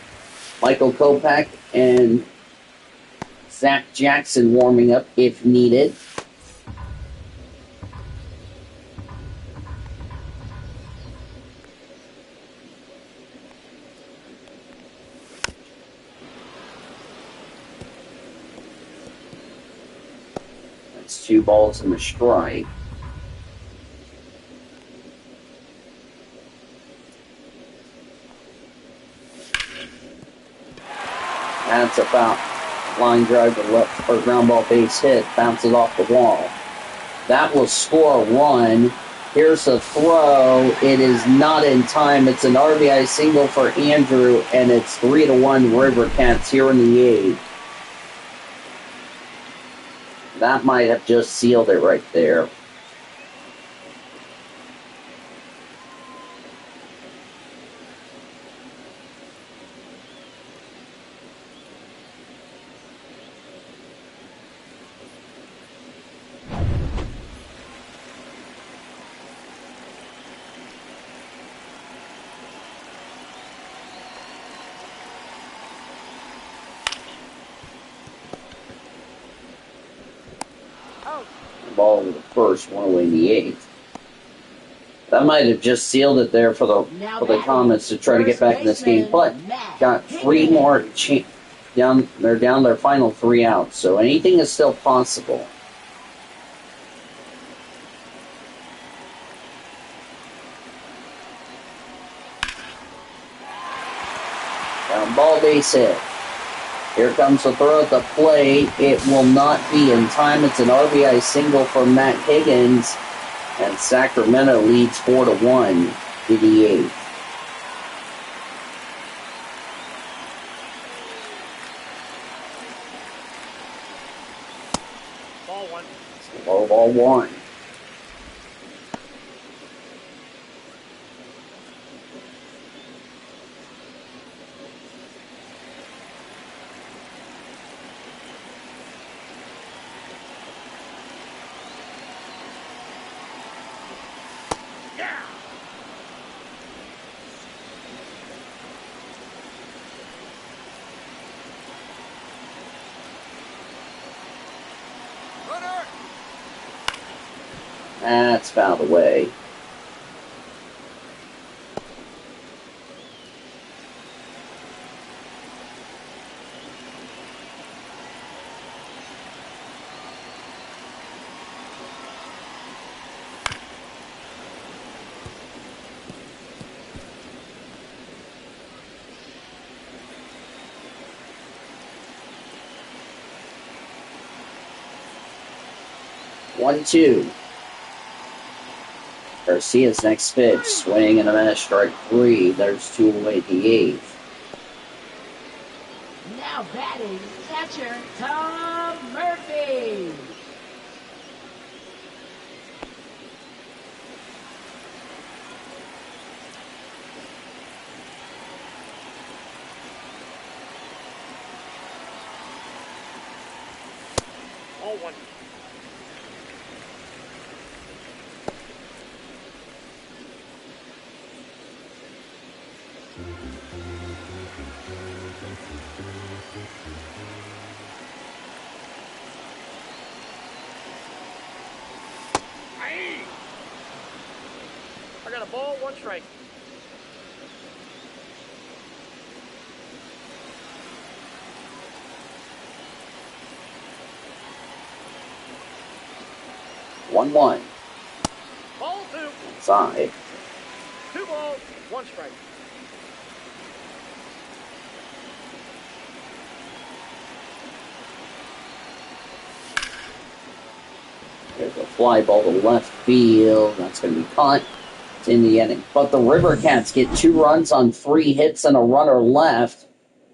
Michael Kopech and Zach Jackson warming up if needed. That's 2 balls and a strike. That's about line drive to left or ground ball base hit, bounces off the wall. That will score a run. Here's a throw. It is not in time. It's an RBI single for Andrew, and it's 3-1 River Cats here in the 8th. That might have just sealed it right there. Ball over the first, 1 away in the 8th. That might have just sealed it there for the Comets to try to get back in this game, but got 3 more down. They're down their final 3 outs, so anything is still possible. Ground ball, base hit. Here comes the throw at the plate. It will not be in time. It's an RBI single for Matt Higgins. And Sacramento leads 4-1 to the 8th. Ball 1. Low ball 1. That's fouled away. One, two. Garcia's next pitch, swing and a miss, strike three. There's two away at the eighth. Now batting, catcher Tom Murphy. Ball one. I got a ball, one strike. One. Ball two. Side. 2 balls, 1 strike. There's a fly ball to left field. That's going to be caught. It's in the inning. But the River Cats get 2 runs on 3 hits and a runner left.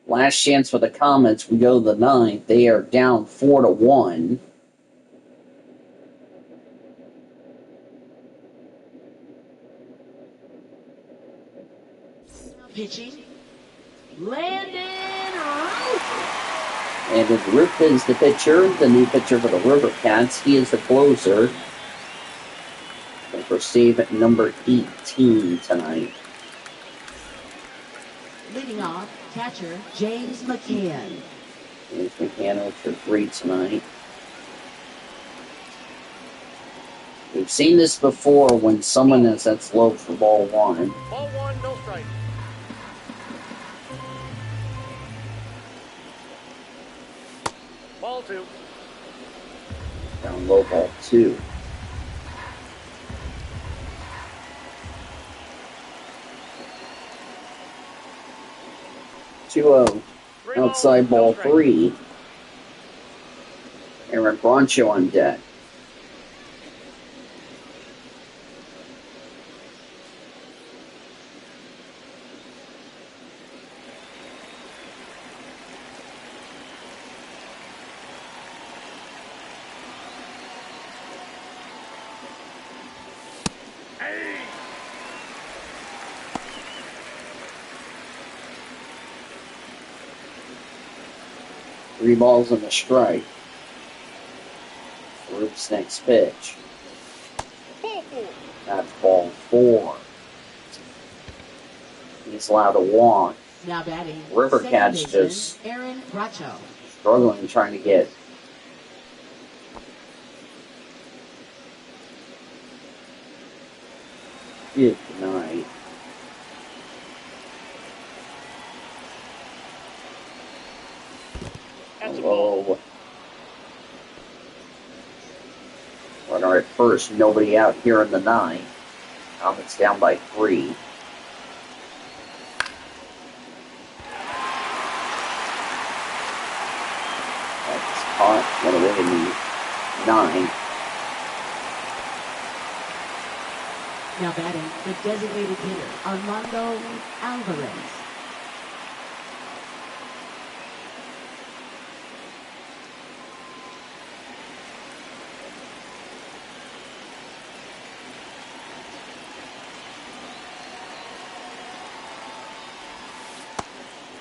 Last chance for the Comets. We go to the 9th. They are down 4-1. Pitching, Landon Roper. And Roop is the pitcher, the new pitcher for the River Cats. He is the closer. For save at number 18 tonight. Leading off, catcher James McCann. James McCann for 3 tonight. We've seen this before when someone is that's low for ball 1. Ball 1, no strike. Ball 2. Down low ball 2. Outside ball 3. Aaron Broncho on deck. Three balls and a strike. Roop's next pitch. Ball 4. That's ball 4. He's allowed to walk. Now batting, River second Cats baseman, just Aaron Bracho. struggling trying to get good tonight. That's a ball. Hello. Runner at first, nobody out here in the 9th. Comets down by 3. That's caught. One away in the 9th. Now batting, the designated hitter, Armando Alvarez.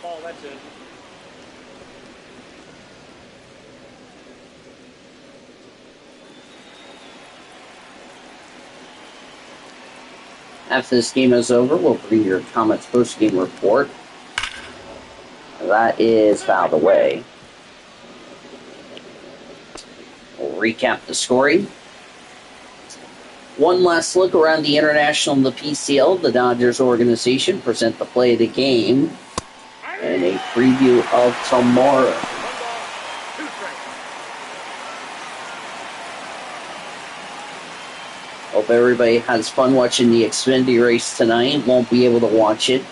Ball, that's it. After this game is over, we'll bring your Comets post-game report. That is fouled away. We'll recap the scoring. One last look around the International and the PCL. The Dodgers organization present the play of the game and a preview of tomorrow. Hope everybody has fun watching the Xfinity race tonight. Won't be able to watch it.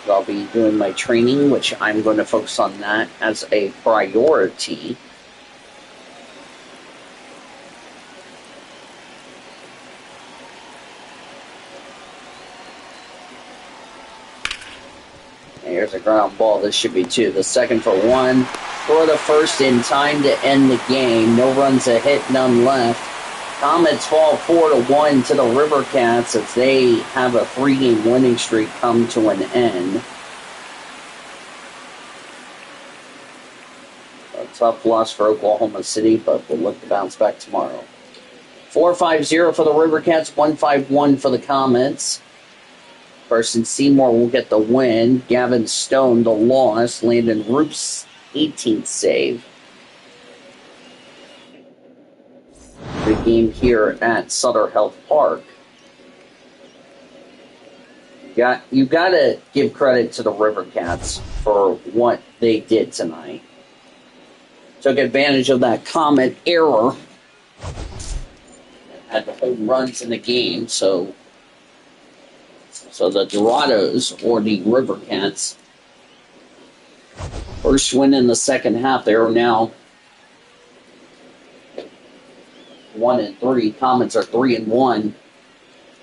I'll be doing my training, which I'm going to focus on that as a priority. Here's a ground ball. This should be two. The second for one. For the first in time to end the game. No runs a hit, none left. Comets fall 4-1 to the River Cats as they have a 3-game winning streak come to an end. A tough loss for Oklahoma City, but we'll look to bounce back tomorrow. 4-5-0 for the River Cats, 1-5-1 for the Comets. Carson Seymour will get the win. Gavin Stone the loss. Landon Roop's 18th save. The game here at Sutter Health Park. You got to give credit to the River Cats for what they did tonight. Took advantage of that Comet error. Had the home runs in the game, so the Dorados, or the River Cats, first win in the second half. They are now 1-3. Comets are 3-1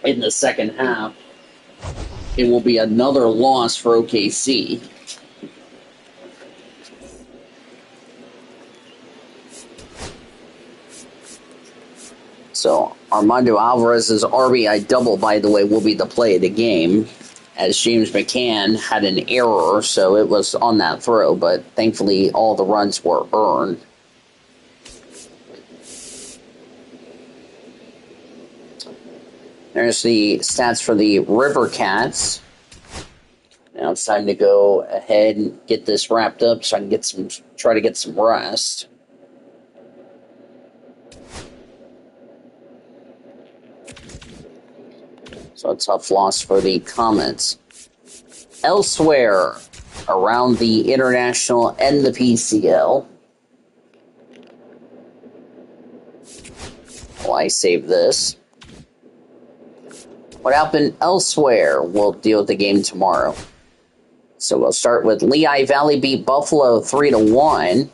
in the second half. It will be another loss for OKC. So Armando Alvarez's RBI double, by the way, will be the play of the game, as James McCann had an error, so it was on that throw, but thankfully all the runs were earned. There's the stats for the River Cats. Now it's time to go ahead and get this wrapped up so I can try to get some rest. So a tough loss for the Comets. Elsewhere around the International and the PCL. Well, I save this. What happened elsewhere? We'll deal with the game tomorrow. So we'll start with Lehigh Valley beat Buffalo 3-1.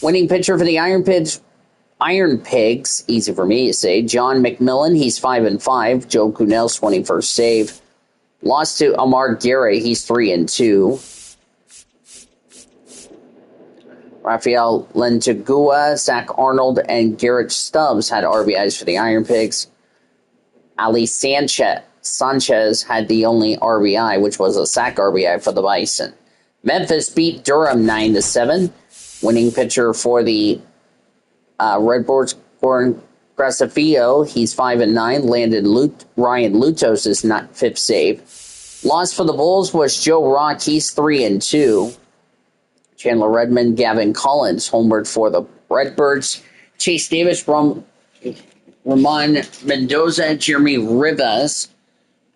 Winning pitcher for the Iron Pigs, easy for me to say, John McMillan, he's 5-5. Joe Kuhnell's 21st save. Lost to Amar Gary, he's 3-2. Rafael Lentagua, Zach Arnold, and Garrett Stubbs had RBIs for the Iron Pigs. Ali Sanchez had the only RBI, which was a sac RBI for the Bison. Memphis beat Durham 9-7. Winning pitcher for the Redbirds, Gordon Gracefio, he's 5-9. Ryan Lutos is not fifth save. Loss for the Bulls was Joe Rock, he's 3-2. Chandler Redmond, Gavin Collins homered for the Redbirds. Chase Davis, Ramon Mendoza, Jeremy Rivas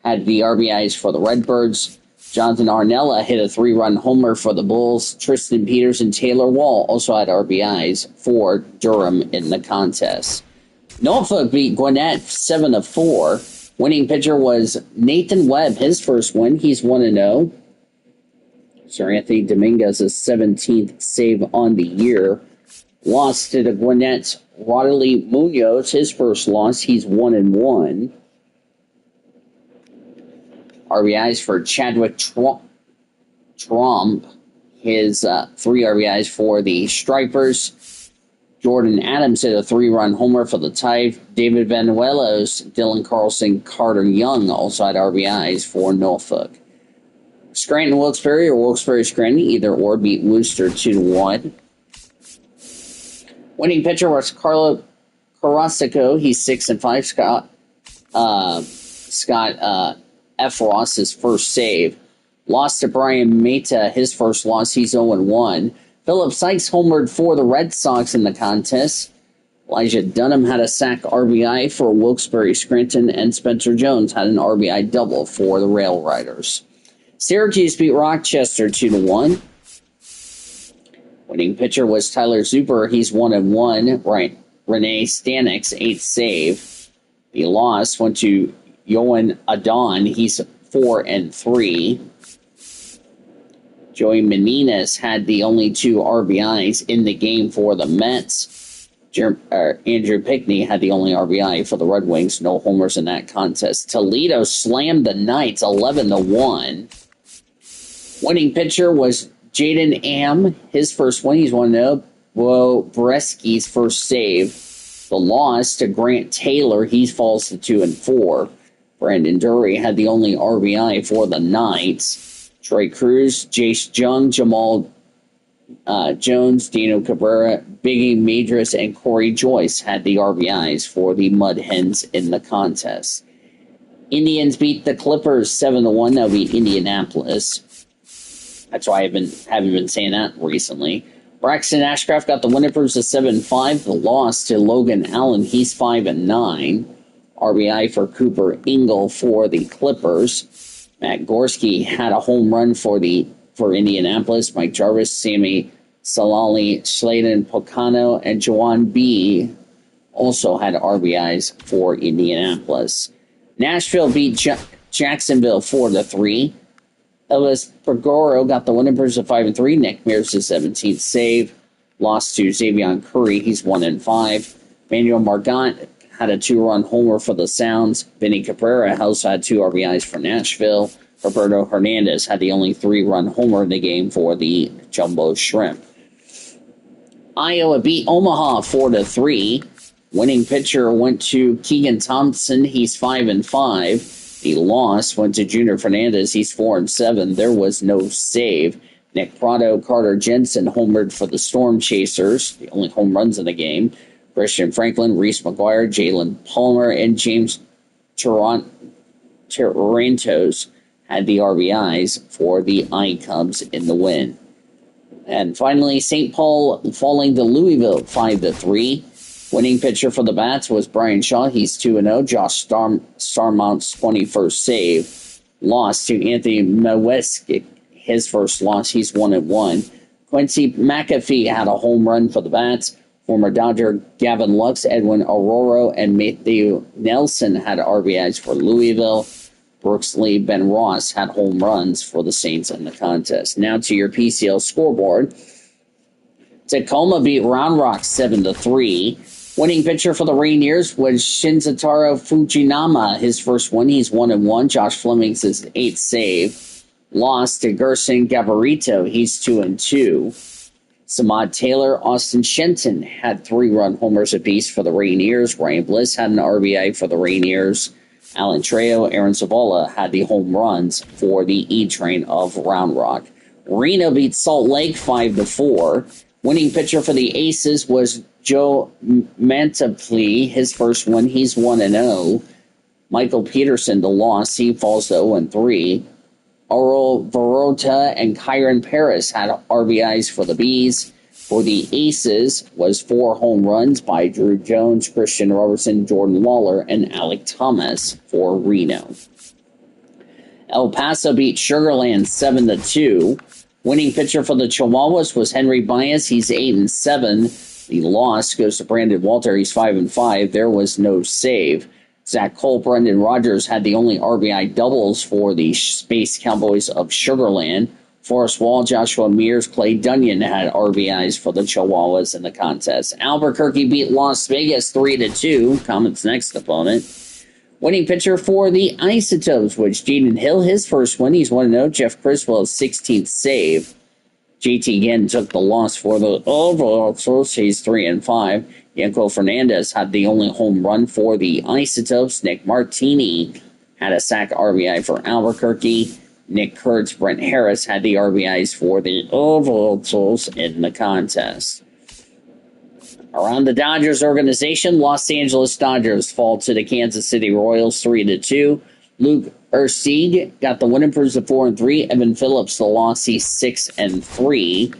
had the RBIs for the Redbirds. Jonathan Arnella hit a 3-run homer for the Bulls. Tristan Peters and Taylor Wall also had RBIs for Durham in the contest. Norfolk beat Gwinnett 7-4. Winning pitcher was Nathan Webb, his first win. He's 1-0. Sir Anthony Dominguez's 17th save on the year. Lost to the Gwinnett's Rodley Munoz, his first loss. He's 1-1. RBIs for Chadwick Tromp. His 3 RBIs for the Stripers. Jordan Adams hit a 3-run homer for the Tide. David Vanuelos, Dylan Carlson, Carter Young also had RBIs for Norfolk. Scranton Wilkes-Barre or Wilkes-Barre Scranton, either or, beat Worcester 2-1. Winning pitcher was Carlo Carrasco. He's 6-5. Scott F. Ross, his first save. Lost to Brian Mata, his first loss. He's 0-1. Philip Sykes homered for the Red Sox in the contest. Elijah Dunham had a sack RBI for Wilkes-Barre Scranton, and Spencer Jones had an RBI double for the Rail Riders. Syracuse beat Rochester 2-1. Winning pitcher was Tyler Zuber. He's 1-1. Right. Renee Stanek's 8th save. The loss went to Yohan Adon. He's 4-3. Joey Menendez had the only 2 RBIs in the game for the Mets. Andrew Pickney had the only RBI for the Red Wings. No homers in that contest. Toledo slammed the Knights 11-1. Winning pitcher was Jaden Am. His first win, he's 1-0. Bo Bresky's first save. The loss to Grant Taylor, he falls to 2-4. Brandon Dury had the only RBI for the Knights. Trey Cruz, Jace Jung, Jamal Jones, Dino Cabrera, Biggie Madras, and Corey Joyce had the RBIs for the Mud Hens in the contest. Indians beat the Clippers 7-1. They'll beat Indianapolis. That's why I haven't been saying that recently. Braxton Ashcraft got the win at 7-5. The loss to Logan Allen. He's 5-9. RBI for Cooper Ingle for the Clippers. Matt Gorski had a home run for Indianapolis. Mike Jarvis, Sammy Salali, Sladen Pocano, and Juwan B. also had RBIs for Indianapolis. Nashville beat Jacksonville 4-3. Elvis Pagoro got the win at 5-3. Nick Mears' 17th save. Lost to Xavier Curry. He's 1-5. Manuel Margant had a 2-run homer for the Sounds. Vinny Cabrera also had 2 RBIs for Nashville. Roberto Hernandez had the only 3-run homer in the game for the Jumbo Shrimp. Iowa beat Omaha 4-3. Winning pitcher went to Keegan Thompson. He's 5-5. The loss went to Junior Fernandez. He's 4-7. There was no save. Nick Prado, Carter Jensen homered for the Storm Chasers, the only home runs in the game. Christian Franklin, Reese McGuire, Jalen Palmer, and James Tarantos had the RBIs for the I-Cubs in the win. And finally, St. Paul falling to Louisville 5-3. Winning pitcher for the Bats was Brian Shaw. He's 2-0. Josh Starmont's 21st save. Lost to Anthony Maweski. His first loss. He's 1-1. Quincy McAfee had a home run for the Bats. Former Dodger Gavin Lux, Edwin Aurora, and Matthew Nelson had RBIs for Louisville. Brooks Lee, Ben Ross had home runs for the Saints in the contest. Now to your PCL scoreboard. Tacoma beat Round Rock 7-3. Winning pitcher for the Rainiers was Shinzataro Fujinama. His first win, he's 1-1. Josh Fleming's his 8th save. Lost to Gerson Gabarito. He's 2-2. Samad Taylor, Austin Shenton had 3-run homers apiece for the Rainiers. Ryan Bliss had an RBI for the Rainiers. Alan Trejo, Aaron Zavala had the home runs for the E-Train of Round Rock. Reno beat Salt Lake 5-4. Winning pitcher for the Aces was Joe Mantiply. His first win, he's 1-0. Michael Peterson, the loss, he falls to 0-3. Aurel Varota and Kyron Paris had RBIs for the Bees. For the Aces was 4 home runs by Drew Jones, Christian Robertson, Jordan Lawler, and Alec Thomas for Reno. El Paso beat Sugarland 7-2. Winning pitcher for the Chihuahuas was Henry Baez. He's 8-7. The loss goes to Brandon Walter. He's 5-5. There was no save. Zach Cole, Brendan Rogers had the only RBI doubles for the Space Cowboys of Sugarland. Forrest Wall, Joshua Mears, Clay Dunyan had RBIs for the Chihuahuas in the contest. Albuquerque beat Las Vegas 3-2. Comets' next opponent. Winning pitcher for the Isotopes was Jaden Hill. His first win, he's 1-0. Jeff Criswell's 16th save. JT again took the loss for the Overalls. He's 3-5. Yanko Fernandez had the only home run for the Isotopes. Nick Martini had a sack RBI for Albuquerque. Nick Kurtz, Brent Harris had the RBIs for the Overalls in the contest. Around the Dodgers organization, Los Angeles Dodgers fall to the Kansas City Royals 3-2. Luke Erceg got the win, improves to 4-3. Evan Phillips, the loss, he's 6-3.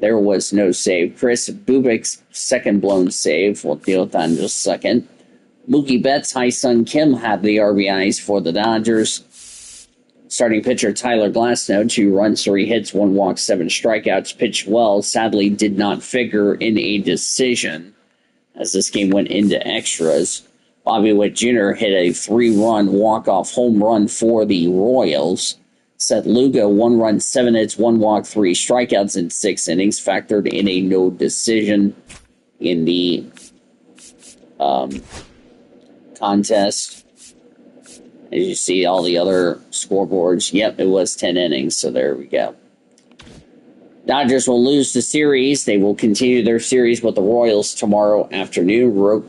There was no save. Chris Bubik's second blown save. We'll deal with that in just a second. Mookie Betts, Hyun Kim had the RBIs for the Dodgers. Starting pitcher Tyler Glasnow, 2 runs, 3 hits, 1 walk, 7 strikeouts. Pitched well. Sadly, did not figure in a decision as this game went into extras. Bobby Witt Jr. hit a 3-run walk-off home run for the Royals. Seth Lugo, 1 run, 7 hits, 1 walk, 3 strikeouts in 6 innings. Factored in a no decision in the contest. As you see all the other scoreboards, yep, it was 10 innings, so there we go. Dodgers will lose the series. They will continue their series with the Royals tomorrow afternoon.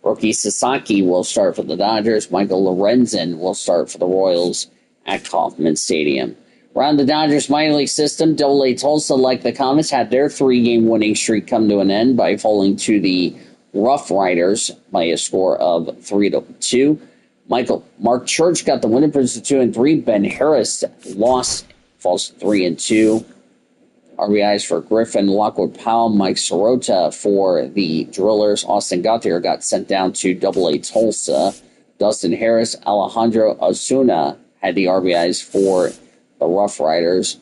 Roki Sasaki will start for the Dodgers. Michael Lorenzen will start for the Royals at Kauffman Stadium. Around the Dodgers minor league system, AA Tulsa, like the Comets, had their 3-game winning streak come to an end by falling to the Rough Riders by a score of 3-2. Mark Church got the winning for 2-3. Ben Harris falls 3-2. RBIs for Griffin, Lockwood Powell, Mike Sirota for the Drillers. Austin Gauthier got sent down to AA Tulsa. Dustin Harris, Alejandro Osuna had the RBIs for the Rough Riders.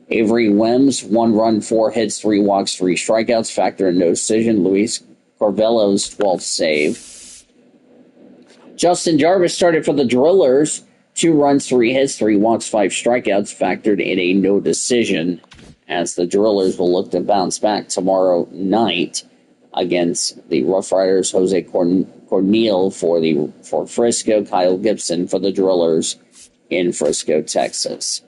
Avery Wims, 1 run, 4 hits, 3 walks, 3 strikeouts. Factor in no decision. Luis Corvello's 12th save. Justin Jarvis started for the Drillers. 2 runs, 3 hits, 3 walks, 5 strikeouts. Factored in a no decision, as the Drillers will look to bounce back tomorrow night against the Rough Riders. Jose Cornel for Frisco, Kyle Gibson for the Drillers in Frisco, Texas.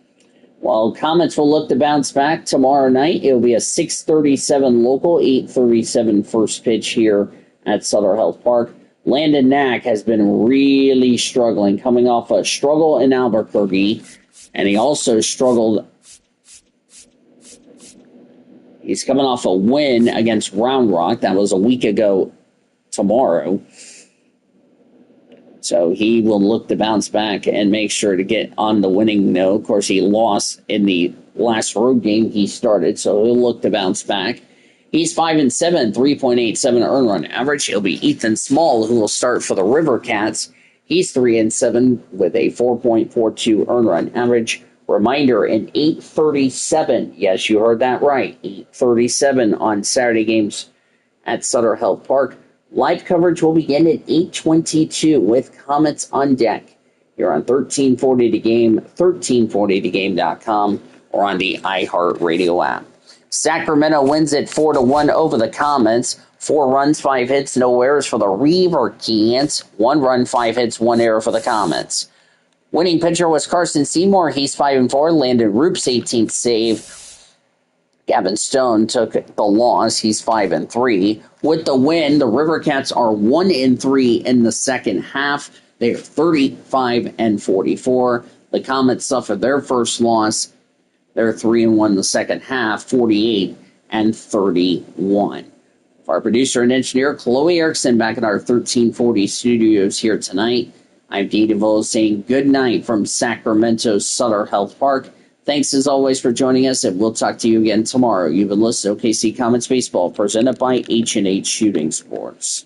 While Comets will look to bounce back tomorrow night, it will be a 6:37 local, 8:37 first pitch here at Sutter Health Park. Landon Knack has been really struggling, coming off a struggle in Albuquerque, and he also struggled. He's coming off a win against Round Rock. That was a week ago tomorrow. So he will look to bounce back and make sure to get on the winning note. Of course, he lost in the last road game he started, so he'll look to bounce back. He's 5-7, 3.87 earned run average. It'll be Ethan Small who will start for the River Cats. He's 3-7 with a 4.42 earned run average. Reminder, in 8:37, yes, you heard that right, 8:37 on Saturday games at Sutter Health Park. Live coverage will begin at 8:22 with Comets on deck. You're on 1340 The Game, 1340thegame.com, or on the iHeartRadio app. Sacramento wins it 4-1 over the Comets. 4 runs, 5 hits, no errors for the River Cats. 1 run, 5 hits, 1 error for the Comets. Winning pitcher was Carson Seymour. He's 5-4. Landon Roop's 18th save. Gavin Stone took the loss. He's 5-3. With the win, the River Cats are 1-3 in the second half. They're 35-44. The Comets suffered their first loss. They're 3-1 in the second half, 48-31. For our producer and engineer, Chloe Erickson, back in our 1340 studios here tonight. I'm Dee DeVoe saying good night from Sacramento's Sutter Health Park. Thanks as always for joining us, and we'll talk to you again tomorrow. You've been listening to OKC Comets Baseball, presented by H&H Shooting Sports.